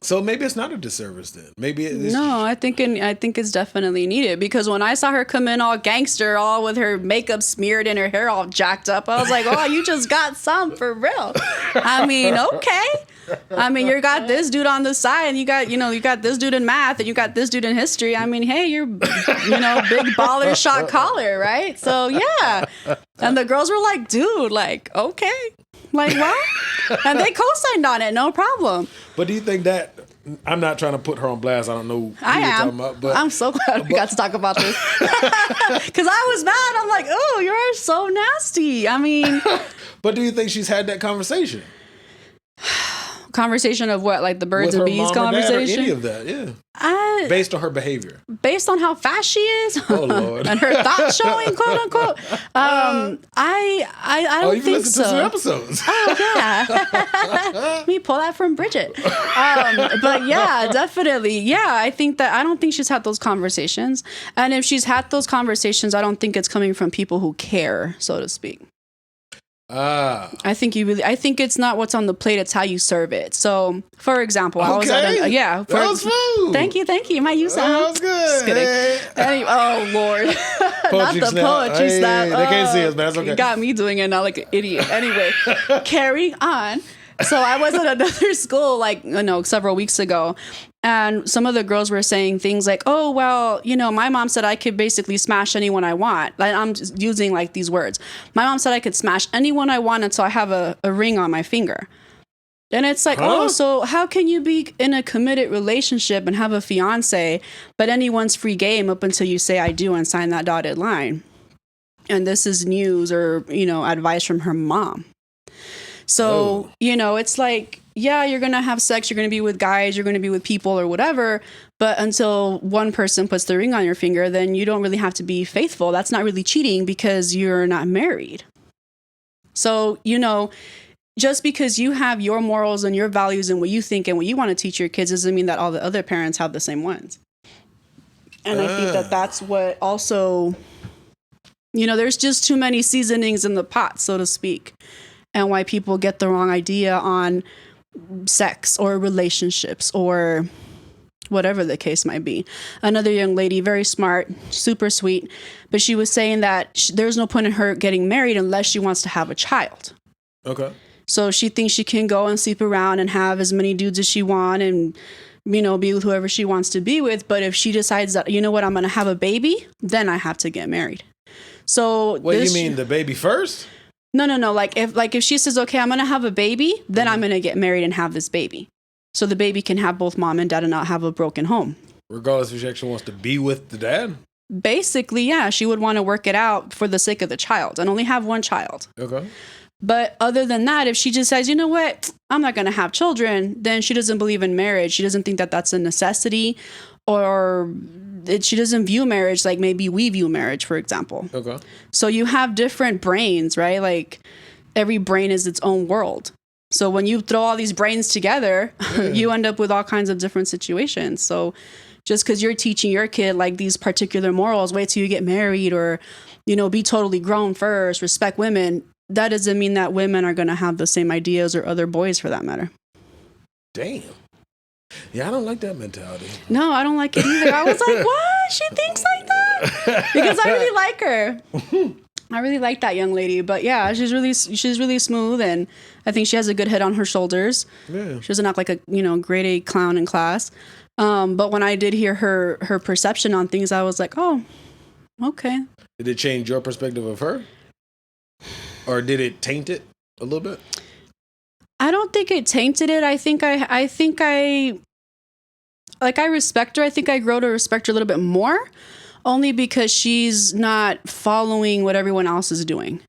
So maybe it's not a disservice then. Maybe it's I think it's definitely needed, because when I saw her come in all gangster, all with her makeup smeared and her hair all jacked up, I was like, "Oh, you just got some for real." I mean, okay. I mean, you got this dude on the side, and you got this dude in math, and you got this dude in history. I mean, hey, you're big baller shot caller, right? So yeah. And the girls were like, "Dude, like, okay." Like, well, and they co-signed on it, no problem. But do you think that, I'm not trying to put her on blast, I don't know who I you're am. talking about. But I'm so glad we got to talk about this. Because I was mad. I'm like, "Oh, you're so nasty." I mean. But do you think she's had that conversation? Conversation of what? Like the birds and bees conversation? Any of that, yeah. Based on her behavior. Based on how fast she is. Oh, Lord. And her thought showing, quote unquote. I don't think so. To some episodes. Oh, yeah. Let me pull that from Bridget. But yeah, definitely. Yeah, I don't think she's had those conversations. And if she's had those conversations, I don't think it's coming from people who care, so to speak. I think it's not what's on the plate, it's how you serve it. So, for example, I was at that was food. Thank you. You might use that. That was good. Just kidding. Anyway, oh Lord, not the poetry snap. They can't see us, man. That's okay. You got me doing it now like an idiot. Anyway, carrying on. So I was at another school several weeks ago, and some of the girls were saying things like, "Oh, well, my mom said I could basically smash anyone I want." Like, I'm just using like these words. "My mom said I could smash anyone I want until I have a ring on my finger." And it's like, Oh, so how can you be in a committed relationship and have a fiance, but anyone's free game up until you say "I do" and sign that dotted line? And this is news or, advice from her mom. So, it's like, yeah, you're going to have sex, you're going to be with guys, you're going to be with people or whatever. But until one person puts the ring on your finger, then you don't really have to be faithful. That's not really cheating because you're not married. So, just because you have your morals and your values and what you think and what you want to teach your kids doesn't mean that all the other parents have the same ones. And I think that's what also, there's just too many seasonings in the pot, so to speak. And why people get the wrong idea on sex or relationships or whatever the case might be. Another young lady, very smart, super sweet, but she was saying that there's no point in her getting married unless she wants to have a child. Okay. So she thinks she can go and sleep around and have as many dudes as she wants and, be with whoever she wants to be with. But if she decides that, I'm going to have a baby, then I have to get married. So what do you mean, the baby first? No. Like if she says, "Okay, I'm going to have a baby," then I'm going to get married and have this baby. So the baby can have both mom and dad and not have a broken home. Regardless if she actually wants to be with the dad? Basically, yeah. She would want to work it out for the sake of the child and only have one child. Okay. But other than that, if she just says, "You know what, I'm not going to have children," then she doesn't believe in marriage. She doesn't think that that's a necessity, or she doesn't view marriage like maybe we view marriage, for example. Okay. So you have different brains, right? Like every brain is its own world. So when you throw all these brains together, you end up with all kinds of different situations. So, just because you're teaching your kid like these particular morals, wait till you get married, or, you know, be totally grown first, respect women. That doesn't mean that women are going to have the same ideas, or other boys for that matter. Damn. Yeah, I don't like that mentality. No, I don't like it either. I was like, what? She thinks like that? Because I really like her. I really like that young lady. But yeah, she's really smooth, and I think she has a good head on her shoulders. Yeah. She doesn't act like a, you know, grade A clown in class. But when I did hear her perception on things, I was like, oh, okay. Did it change your perspective of her? Or did it taint it a little bit? I don't think it tainted it. I think I respect her. I think I grow to respect her a little bit more, only because she's not following what everyone else is doing.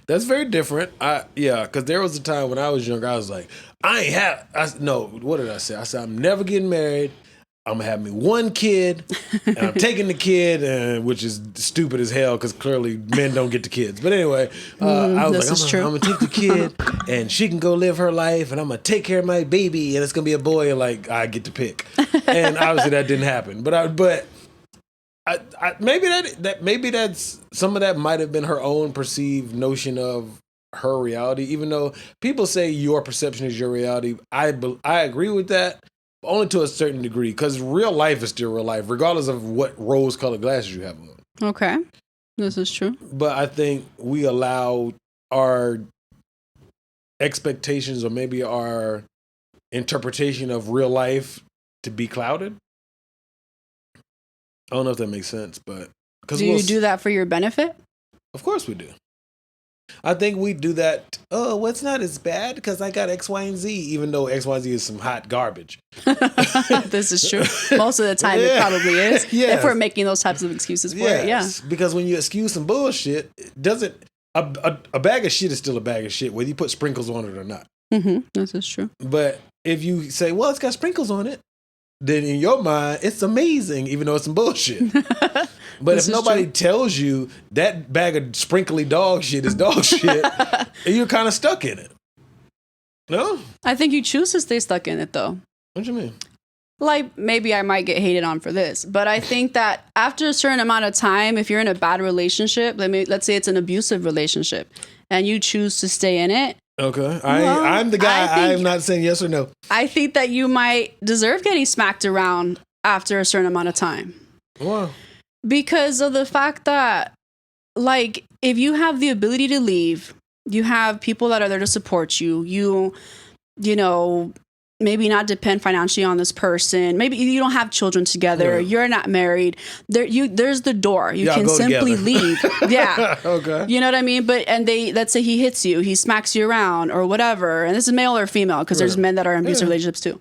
That's very different. Because there was a time when I was younger, I was like, what did I say? I said, I'm never getting married. I'm going to have me one kid, and I'm taking the kid, which is stupid as hell because clearly men don't get the kids. But anyway, I was like, I'm going to take the kid, and she can go live her life, and I'm going to take care of my baby, and it's going to be a boy, and like, I get to pick. And obviously that didn't happen. But maybe that's some of that might have been her own perceived notion of her reality, even though people say your perception is your reality. I agree with that. Only to a certain degree, because real life is still real life, regardless of what rose-colored glasses you have on. Okay, this is true. But I think we allow our expectations, or maybe our interpretation of real life, to be clouded. I don't know if that makes sense, but do you do that for your benefit? Of course we do. I think we do that. Oh, well, it's not as bad because I got X, Y, and Z, even though X, Y, and Z is some hot garbage. This is true. Most of the time, it probably is. Yes. If we're making those types of excuses for it, yeah. Because when you excuse some bullshit, it doesn't. A bag of shit is still a bag of shit, whether you put sprinkles on it or not. Mm-hmm. This is true. But if you say, well, it's got sprinkles on it, then in your mind, it's amazing, even though it's some bullshit. But if nobody tells you that bag of sprinkly dog shit is dog shit, you're kind of stuck in it. No? I think you choose to stay stuck in it, though. What do you mean? Like, maybe I might get hated on for this, but I think that after a certain amount of time, if you're in a bad relationship, let's say it's an abusive relationship, and you choose to stay in it. Okay. I'm the guy. I'm not saying yes or no. I think that you might deserve getting smacked around after a certain amount of time. Wow. Because of the fact that, like, if you have the ability to leave, you have people that are there to support you, you know, maybe not depend financially on this person. Maybe you don't have children together. Yeah. You're not married. There's the door. You can simply leave. Yeah. Okay. You know what I mean? Let's say he hits you, he smacks you around or whatever. And this is male or female, because there's men that are in abusive relationships too.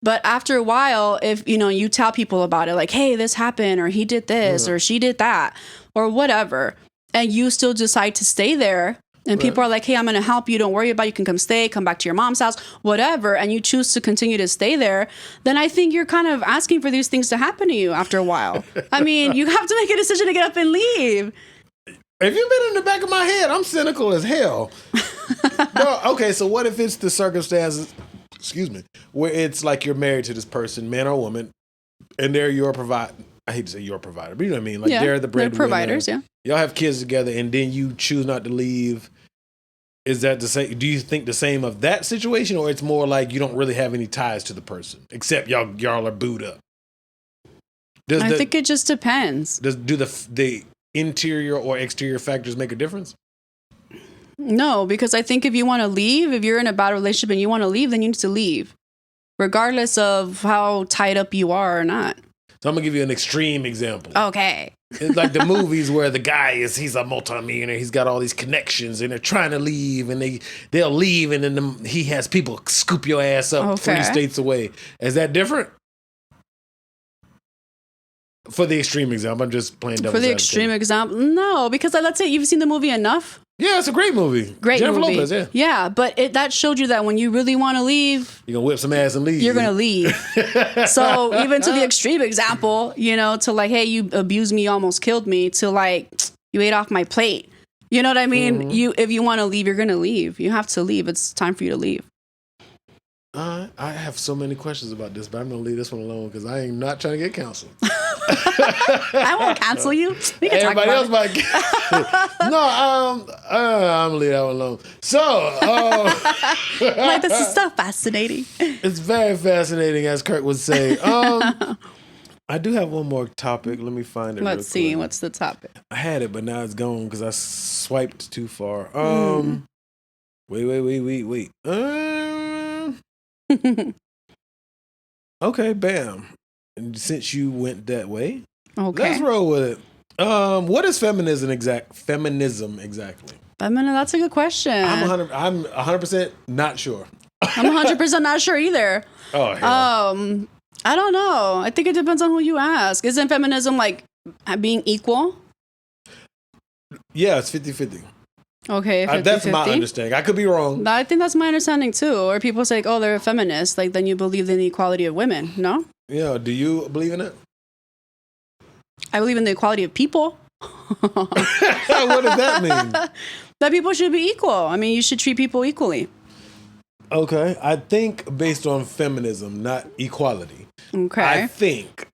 But after a while, if, you know, you tell people about it, like, hey, this happened, or he did this, or she did that, or whatever, and you still decide to stay there, and people are like, hey, I'm going to help you. Don't worry about it. You can come back to your mom's house, whatever, and you choose to continue to stay there, then I think you're kind of asking for these things to happen to you after a while. I mean, you have to make a decision to get up and leave. If you've been in the back of my head, I'm cynical as hell. No, okay, so what if it's the circumstances, where it's like you're married to this person, man or woman, and they're your provider. I hate to say your provider, but you know what I mean? Like, they're the breadwinner. They're providers, yeah. Y'all have kids together, and then you choose not to leave. Is that the same? Do you think the same of that situation, or it's more like you don't really have any ties to the person, except y'all are booed up? I think it just depends. Do the interior or exterior factors make a difference? No, because I think if you want to leave, if you're in a bad relationship and you want to leave, then you need to leave, regardless of how tied up you are or not. So I'm going to give you an extreme example. Okay. It's like the movies where the guy he's a multimillionaire, he's got all these connections, and they're trying to leave, and they'll leave, and then he has people scoop your ass up 3 states away. Is that different? For the extreme example, I'm just playing devil's advocate. For the extreme example, no, because let's say you've seen the movie enough. Yeah, it's a great movie. Jennifer movie. Lopez, yeah, but that showed you that when you really want to leave, you're gonna whip some ass and leave. You're gonna leave. So even to the extreme example, to like, hey, you abused me, you almost killed me, to like, you ate off my plate. You know what I mean? Mm-hmm. If you want to leave, you're gonna leave. You have to leave. It's time for you to leave. I have so many questions about this, but I'm gonna leave this one alone because I am not trying to get canceled. I won't cancel you. We can Everybody talk else about it. might. No, I'm gonna leave that one alone. So, Like, this is so fascinating. it's very fascinating, as Kurt would say. I do have one more topic. Let me find it. Let's see. What's the topic? I had it, but now it's gone because I swiped too far. Wait. Okay, bam. And since you went that way, Okay. let's roll with it. What is feminism exactly? I mean, that's a good question. I'm 100% not sure. I'm 100% not sure either. Oh, hell. I don't know. I think it depends on who you ask. Isn't feminism like being equal? Yeah, it's 50-50. Okay, 50-50. That's my understanding. I could be wrong. I think that's my understanding too. Or people say, oh, they're a feminist. Like, then you believe in the equality of women. No? Yeah, do you believe in it? I believe in the equality of people. What does that mean? That people should be equal. I mean, you should treat people equally. Okay, I think based on feminism, not equality. Okay. I think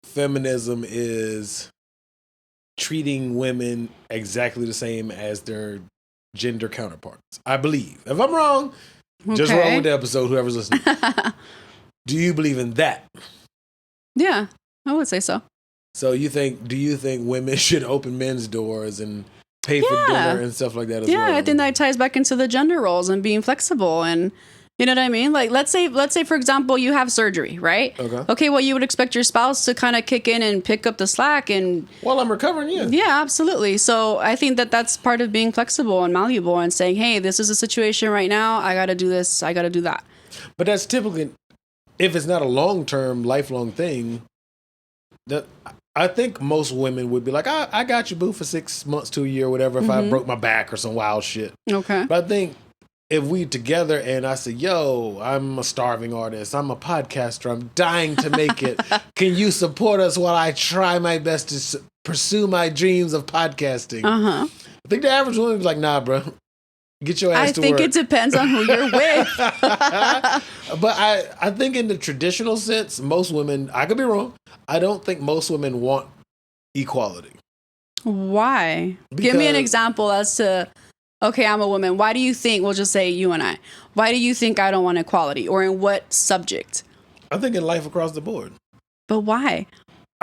feminism is treating women exactly the same as their gender counterparts. I believe. If I'm wrong, just roll with the episode, whoever's listening. Do you believe in that? Yeah, I would say so. So do you think women should open men's doors and pay for dinner and stuff like that as well? Yeah, I think that ties back into the gender roles and being flexible, and you know what I mean? Like, let's say for example, you have surgery, right? Okay, well, you would expect your spouse to kind of kick in and pick up the slack and while I'm recovering, yeah. Yeah, absolutely. So I think that that's part of being flexible and malleable and saying, hey, this is a situation right now. I got to do this. I got to do that. But that's typically, if it's not a long-term, lifelong thing, that I think most women would be like, I got you, boo, for 6 months to a year, whatever, if I broke my back or some wild shit. Okay. But I think if we together and I say, yo, I'm a starving artist, I'm a podcaster, I'm dying to make it. Can you support us while I try my best to pursue my dreams of podcasting? I think the average woman would be like, nah, bro. Get your ass to work. I think it depends on who you're with. But I think in the traditional sense, most women, I could be wrong, I don't think most women want equality. Why? Give me an example as to, okay, I'm a woman. Why do you think, we'll just say you and I, why do you think I don't want equality? Or in what subject? I think in life across the board. But why?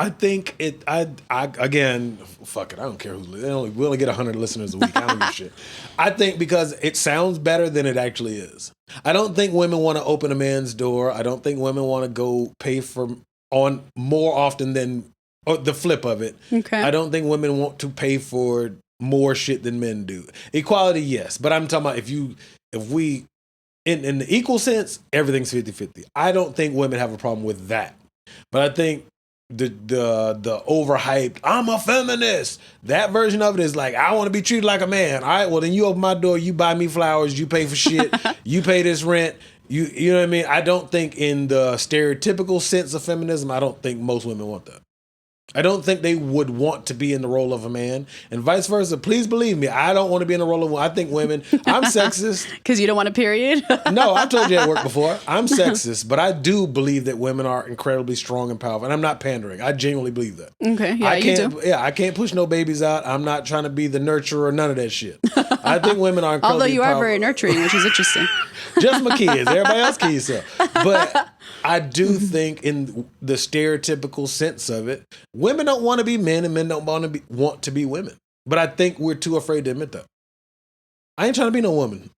I think again, fuck it. I don't care we only get 100 listeners a week. I don't give a shit. I think because it sounds better than it actually is. I don't think women want to open a man's door. I don't think women want to go pay for on more often than the flip of it. Okay. I don't think women want to pay for more shit than men do. Equality, yes. But I'm talking about if we, in the equal sense, everything's 50-50. I don't think women have a problem with that. But I think the overhyped, I'm a feminist, that version of it is like, I want to be treated like a man. All right, well then you open my door, you buy me flowers, you pay for shit, you pay this rent, you know what I mean? I don't think in the stereotypical sense of feminism, I don't think most women want that. I don't think they would want to be in the role of a man, and vice versa. Please believe me, I don't want to be in the role of one. I think women, I'm sexist. Because you don't want a period? No, I've told you at work before. I'm sexist, but I do believe that women are incredibly strong and powerful, and I'm not pandering. I genuinely believe that. Okay, yeah, you do. Yeah, I can't push no babies out. I'm not trying to be the nurturer, none of that shit. I think women are incredibly Although you powerful. are very nurturing, which is interesting. Just my kids. Everybody else kids. So. But I do think in the stereotypical sense of it, women don't want to be men and men don't want to be women. But I think we're too afraid to admit that. I ain't trying to be no woman.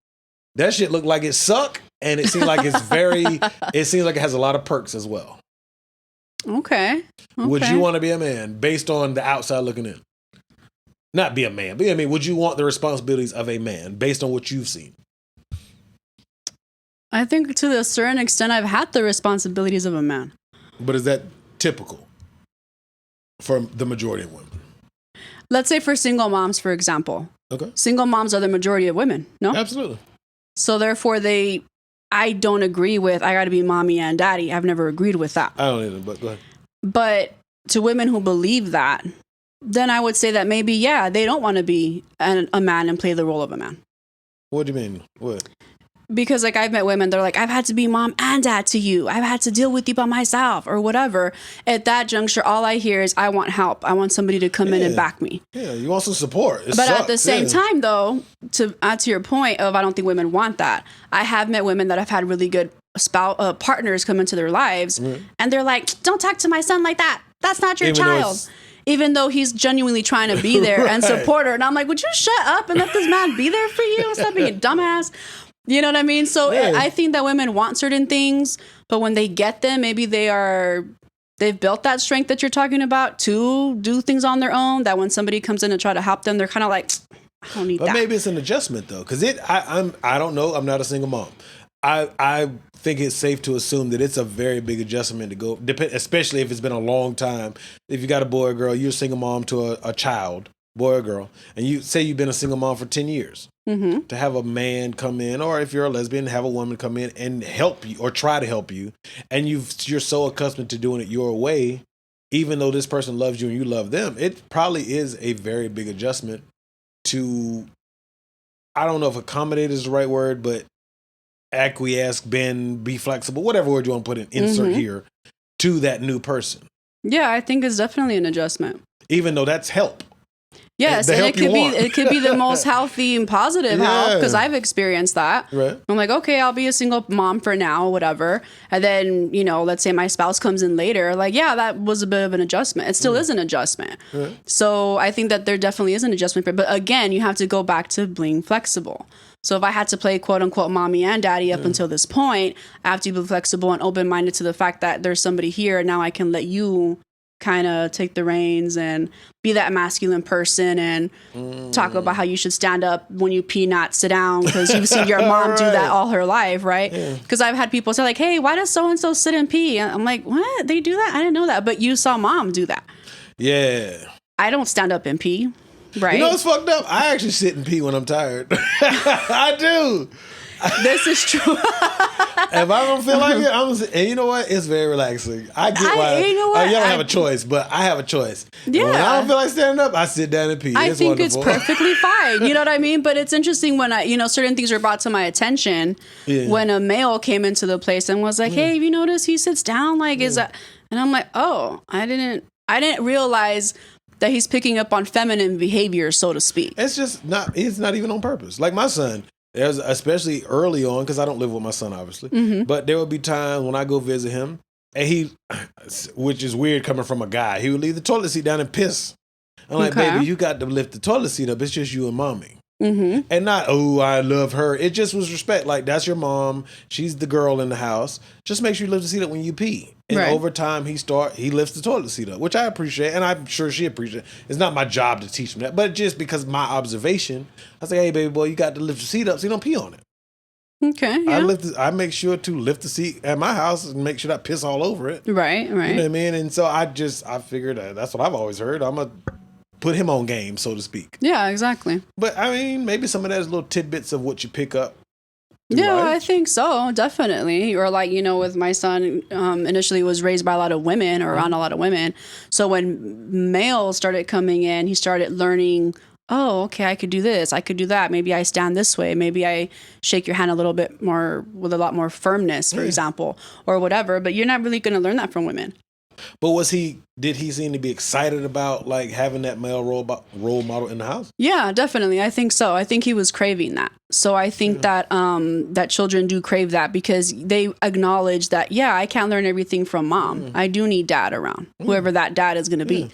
That shit look like it suck, and it seems like it seems like it has a lot of perks as well. Okay. Would you want to be a man based on the outside looking in? Not be a man, but I mean, would you want the responsibilities of a man based on what you've seen? I think to a certain extent, I've had the responsibilities of a man. But is that typical for the majority of women? Let's say for single moms, for example. Okay. Single moms are the majority of women, no? Absolutely. So therefore, I don't agree with, I got to be mommy and daddy. I've never agreed with that. I don't either, but go ahead. But to women who believe that, then I would say that maybe, yeah, they don't want to be a man and play the role of a man. What do you mean? What? Because like I've met women, they're like, I've had to be mom and dad to you. I've had to deal with you by myself or whatever. At that juncture, all I hear is I want help. I want somebody to come in and back me. Yeah, you want some support. It but sucks. At the same time, though, to add to your point of I don't think women want that. I have met women that have had really good partners come into their lives, and they're like, don't talk to my son like that. That's not your child. Even though he's genuinely trying to be there and support her. And I'm like, would you shut up and let this man be there for you? Stop being a dumbass. You know what I mean? So I think that women want certain things, but when they get them, maybe they've built that strength that you're talking about to do things on their own, that when somebody comes in and try to help them, they're kind of like, I don't need that. But maybe it's an adjustment though. Cause I don't know. I'm not a single mom. I think it's safe to assume that it's a very big adjustment to go, especially if it's been a long time. If you got a boy or girl, you're a single mom to a child, boy or girl, and you say you've been a single mom for 10 years. Mm-hmm. To have a man come in, or if you're a lesbian, have a woman come in and help you or try to help you, and you're so accustomed to doing it your way, even though this person loves you and you love them, it probably is a very big adjustment to, I don't know if accommodate is the right word, but acquiesce, bend, be flexible, whatever word you want to put in, insert here, to that new person. Yeah, I think it's definitely an adjustment. Even though that's help. Yes, and it could be the most healthy and positive help, because I've experienced that. Right. I'm like, okay, I'll be a single mom for now, whatever. And then, let's say my spouse comes in later. Like, yeah, that was a bit of an adjustment. It still is an adjustment. Right. So I think that there definitely is an adjustment. But again, you have to go back to being flexible. So if I had to play quote unquote mommy and daddy up until this point, I have to be flexible and open-minded to the fact that there's somebody here and now I can let you kind of take the reins and be that masculine person and talk about how you should stand up when you pee, not sit down, because you've seen your mom do that all her life, right? Because I've had people say like, hey, why does so-and-so sit and pee? And I'm like, what? They do that? I didn't know that. But you saw mom do that. Yeah. I don't stand up and pee. Right. You know what's fucked up? I actually sit and pee when I'm tired. I do. This is true. If I don't feel like it, and you know what? It's very relaxing. I get why. You know what? Y'all don't have a choice, but I have a choice. Yeah. And when I don't feel like standing up, I sit down and pee. I think wonderful. It's perfectly fine. You know what I mean? But it's interesting when certain things were brought to my attention when a male came into the place and was like, hey, have you noticed he sits down? Like, is that? And I'm like, oh, I didn't realize that he's picking up on feminine behavior, so to speak. It's not even on purpose. Like my son, especially early on, because I don't live with my son, obviously, but there would be times when I go visit him, and which is weird coming from a guy, he would leave the toilet seat down and piss. I'm like, baby, you got to lift the toilet seat up. It's just you and mommy. Mm-hmm. And not, oh, I love her. It just was respect. Like, that's your mom. She's the girl in the house. Just make sure you lift the seat up when you pee. And over time, he lifts the toilet seat up, which I appreciate. And I'm sure she appreciates. It's not my job to teach him that. But just because of my observation, I say, hey, baby boy, you got to lift the seat up so you don't pee on it. Okay. Yeah. I make sure to lift the seat at my house and make sure that I piss all over it. Right. You know what I mean? And so I figured that's what I've always heard. I'm going to put him on game, so to speak. Yeah, exactly. But I mean, maybe some of that is little tidbits of what you pick up. Yeah, life. I think so, definitely. Or like, with my son, initially was raised by a lot of women or around a lot of women. So when males started coming in, he started learning, oh, okay, I could do this, I could do that. Maybe I stand this way. Maybe I shake your hand a little bit more with a lot more firmness, for example, or whatever. But you're not really going to learn that from women. But did he seem to be excited about like having that male role model in the house? Yeah, definitely. I think so. I think he was craving that. So I think that that children do crave that because they acknowledge that, I can't learn everything from mom. I do need dad around, whoever that dad is going to be.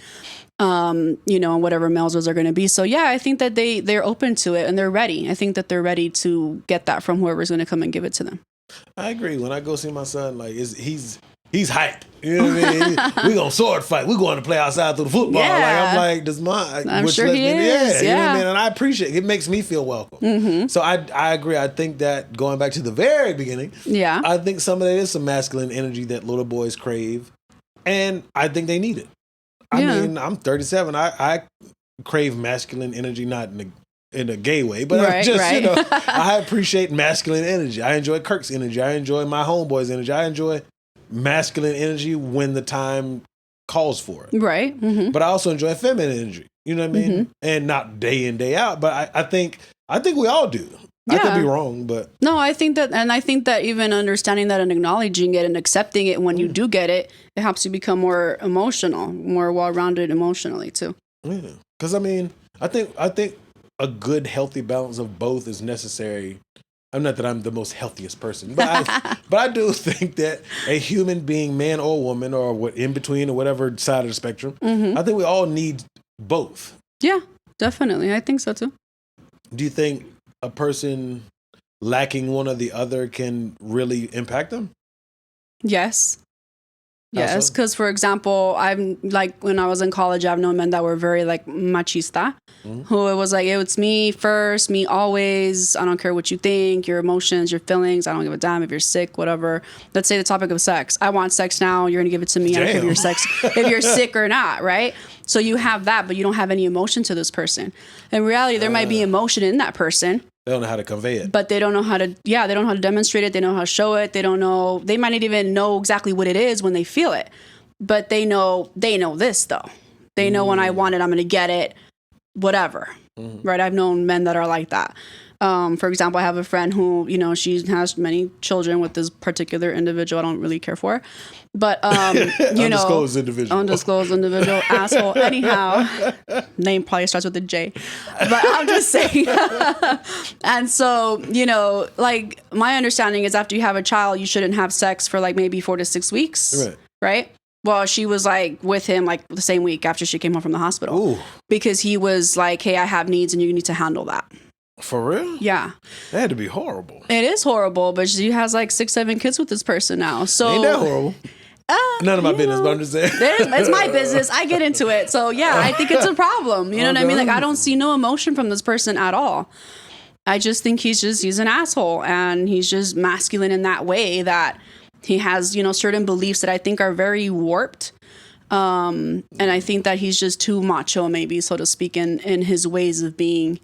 And whatever males those are going to be. So I think that they're open to it and they're ready. I think that they're ready to get that from whoever's going to come and give it to them. I agree. When I go see my son, like he's hyped. You know what I mean? We gonna sword fight. We going to play outside through the football. Yeah. Like I'm like, does mine? I'm sure he is. You know what I mean? And I appreciate it. It makes me feel welcome. Mm-hmm. So I agree. I think that going back to the very beginning, I think some of that is some masculine energy that little boys crave, and I think they need it. I mean, I'm 37. I crave masculine energy, not in a gay way, but I appreciate masculine energy. I enjoy Kirk's energy. I enjoy my homeboy's energy. I enjoy masculine energy when the time calls for it. Right. Mm-hmm. But I also enjoy feminine energy. You know what I mean? Mm-hmm. And not day in, day out. But I think we all do. I could be wrong, but no, I think that even understanding that and acknowledging it and accepting it when you do get it, it helps you become more emotional, more well-rounded emotionally too. Yeah, because I mean, I think a good, healthy balance of both is necessary. I'm not that I'm the most healthiest person, but I do think that a human being, man or woman, or what in between, or whatever side of the spectrum, I think we all need both. Yeah, definitely. I think so too. Do you think a person lacking one or the other can really impact them? Yes. How Yes, so? because for example, I'm like when I was in college, I've known men that were very like machista, who it was like, it's me first, me always. I don't care what you think, your emotions, your feelings. I don't give a damn if you're sick, whatever. Let's say the topic of sex. I want sex now. You're gonna give it to me. I don't care if you're sick or not, right? So you have that, but you don't have any emotion to this person. In reality, there might be emotion in that person. They don't know how to convey it. But they don't know how to, they don't know how to demonstrate it. They don't know how to show it. They might not even know exactly what it is when they feel it. But they know this though. They know when I want it, I'm going to get it, whatever. Right? I've known men that are like that. For example, I have a friend who, she has many children with this particular individual I don't really care for. But, Undisclosed individual. Asshole. Anyhow, name probably starts with a J. But I'm just saying. And so, like my understanding is after you have a child, you shouldn't have sex for like maybe 4 to 6 weeks. Right? Well, she was like with him like the same week after she came home from the hospital. Ooh. Because he was like, hey, I have needs and you need to handle that. For real? Yeah. That had to be horrible. It is horrible, but she has like 6, 7 kids with this person now. So ain't that horrible? None of my business, but I'm just saying. It's my business. I get into it. So yeah, I think it's a problem. You know what I mean? Like I don't see no emotion from this person at all. I just think he's an asshole and he's just masculine in that way that he has, certain beliefs that I think are very warped. And I think that he's just too macho, maybe, so to speak, in his ways of being.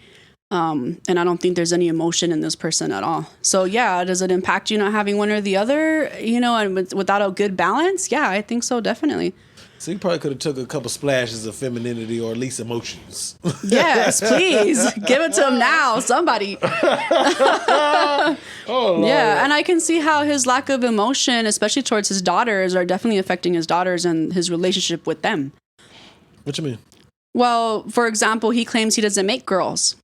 And I don't think there's any emotion in this person at all. So yeah, does it impact you not having one or the other, and without a good balance? Yeah, I think so, definitely. So you probably could have took a couple splashes of femininity or at least emotions. Yes, please. Give it to him now, somebody. Oh, Lord. Yeah, and I can see how his lack of emotion, especially towards his daughters, are definitely affecting his daughters and his relationship with them. What you mean? Well, for example, he claims he doesn't make girls.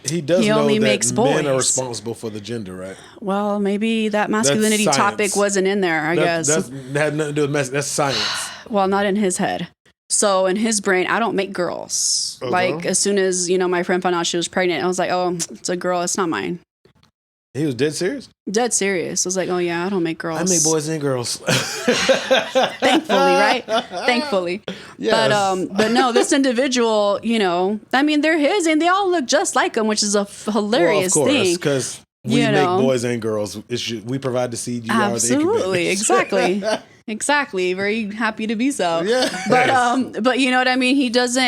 He does He know only that makes men are boys. responsible for the gender, right? Well, maybe that masculinity That's science. topic wasn't in there, I guess. That had nothing to do with that's science. Well, not in his head. So in his brain, I don't make girls. Like as soon as, my friend found out she was pregnant, I was like, oh, it's a girl. It's not mine. He was dead serious? Dead serious. I was like, oh yeah, I don't make girls. I make boys and girls. Thankfully, right? Thankfully. Yes. But no, this individual, they're his and they all look just like him, which is a hilarious well, of course, thing. because we make boys and girls. We provide the seed. You Absolutely, are the incubators. Exactly. Very happy to be so. Yeah. But you know what I mean? He doesn't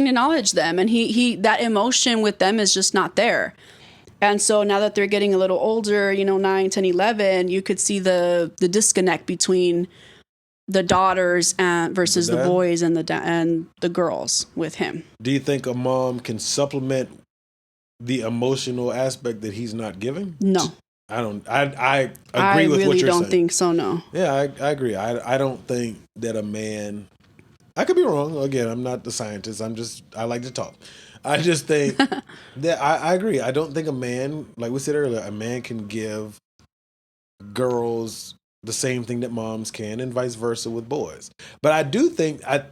acknowledge them, and he that emotion with them is just not there. And so now that they're getting a little older, 9, 10, 11, you could see the disconnect between the daughters versus the boys and the girls with him. Do you think a mom can supplement the emotional aspect that he's not giving? No. I don't. I agree with what you're saying. I really don't think so, no. Yeah, I agree. I don't think that a man... I could be wrong. Again, I'm not the scientist. I like to talk. I just think that I agree. I don't think a man, like we said earlier, a man can give girls the same thing that moms can and vice versa with boys. But I do think, I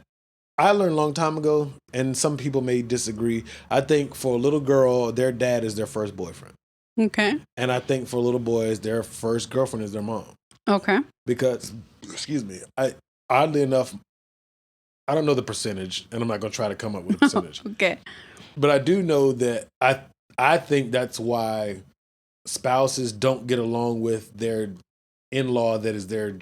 learned a long time ago, and some people may disagree, I think for a little girl, their dad is their first boyfriend. Okay. And I think for little boys, their first girlfriend is their mom. Okay. Because, excuse me, oddly enough, I don't know the percentage, and I'm not going to try to come up with a percentage. Okay. But I do know that I think that's why spouses don't get along with their in-law that is their,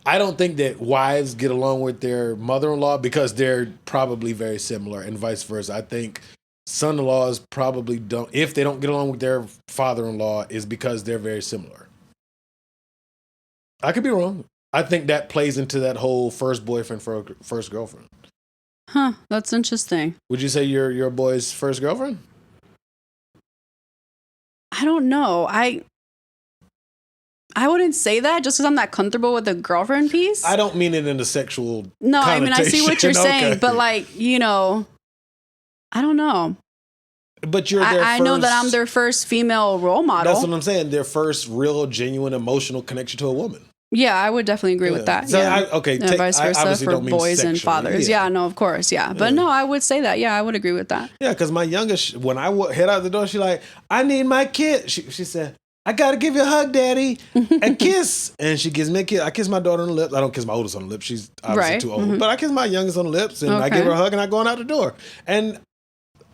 I don't think that wives get along with their mother-in-law because they're probably very similar and vice versa. I think son-in-laws probably don't, if they don't get along with their father-in-law, is because they're very similar. I could be wrong. I think that plays into that whole first boyfriend for first girlfriend. Huh, that's interesting. Would you say you're your boy's first girlfriend? I don't know. I wouldn't say that just because I'm not comfortable with the girlfriend piece. I don't mean it in a sexual No, I mean, I see what you're saying, okay. but like, you know, I don't know. But you're their I know that I'm their first female role model. That's what I'm saying. Their first real, genuine, emotional connection to a woman. Yeah, I would definitely agree with that. So yeah. And vice versa for boys and fathers. Yeah. No, of course. Yeah. But no, I would say that. Yeah, I would agree with that. Yeah, because my youngest, when I head out the door, she's like, I need my kid. She said, I got to give you a hug, Daddy. A kiss. And she gives me a kiss. I kiss my daughter on the lips. I don't kiss my oldest on the lips. She's obviously too old. But I kiss my youngest on the lips and I give her a hug and I go on out the door. And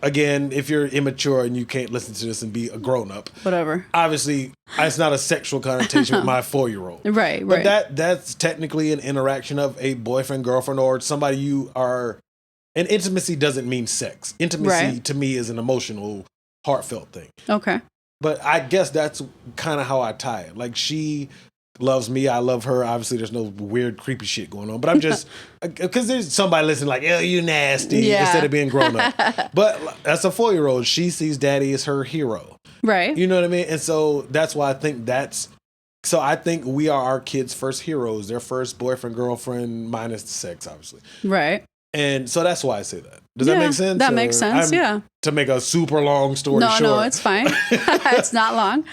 again, if you're immature and you can't listen to this and be a grown up, whatever. Obviously, it's not a sexual connotation with my 4-year-old. Right. But that's technically an interaction of a boyfriend, girlfriend, or somebody you are. And intimacy doesn't mean sex. Intimacy to me is an emotional, heartfelt thing. Okay. But I guess that's kind of how I tie it. Like, she loves me, I love her. Obviously, there's no weird, creepy shit going on. But I'm just, because there's somebody listening like, oh, you nasty, instead of being grown up. But as a 4-year-old, she sees Daddy as her hero. Right. You know what I mean? And so that's why I think I think we are our kids' first heroes, their first boyfriend, girlfriend, minus the sex, obviously. Right. And so that's why I say that. Does that make sense? That makes sense, To make a super long story short. No, it's fine. It's not long.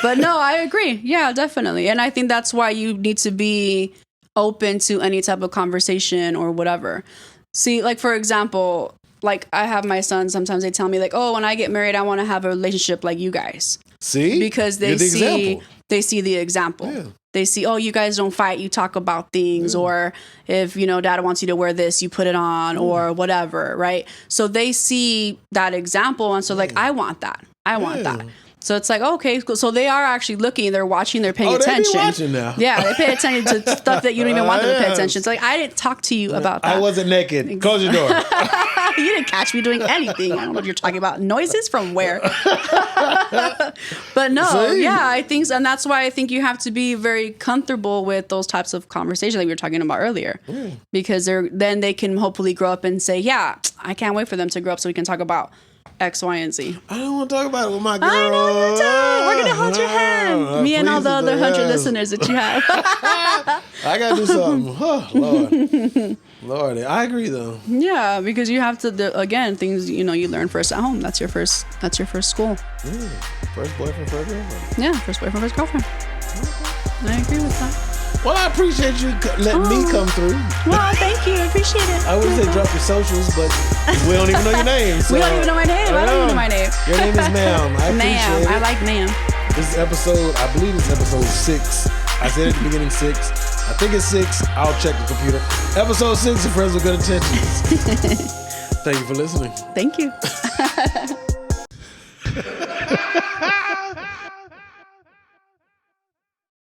But no, I agree. Yeah, definitely. And I think that's why you need to be open to any type of conversation or whatever. See, like, for example, like, I have my sons, sometimes they tell me, like, oh, when I get married, I want to have a relationship like you guys. See? Because they see the example. Yeah. They see, oh, you guys don't fight, you talk about things, or if, Dad wants you to wear this, you put it on, or whatever, right? So they see that example, and so like, I want that. I want that. So it's like, okay, so they are actually looking, they're watching, they're paying attention. They be watching now. Yeah, they pay attention to stuff that you don't even want them to pay attention. It's like, I didn't talk to you about that. I wasn't naked. Close your door. You didn't catch me doing anything. I don't know what you're talking about. Noises from where? But no, I think, and that's why I think you have to be very comfortable with those types of conversations like we were talking about earlier. Because then they can hopefully grow up and say, yeah, I can't wait for them to grow up so we can talk about X, Y, and Z. I don't want to talk about it with my girl. I know you do. We're going to hold your hand. Me and all the other 100 listeners that you have. I got to do something. Oh, Lord, I agree though. Yeah, because you have to, again, things, you learn first at home. That's your first school. First boyfriend, first girlfriend. Yeah, first boyfriend, first girlfriend. I agree with that. Well, I appreciate you letting me come through. Well, thank you. I appreciate it. I would say drop your socials, but we don't even know your name. So. We don't even know my name. I don't even know my name. Your name is Ma'am. I appreciate it. I like Ma'am. This is I believe it's episode 6. I said at the beginning 6. I think it's 6. I'll check the computer. Episode 6 of Friends with Good Intentions. Thank you for listening. Thank you.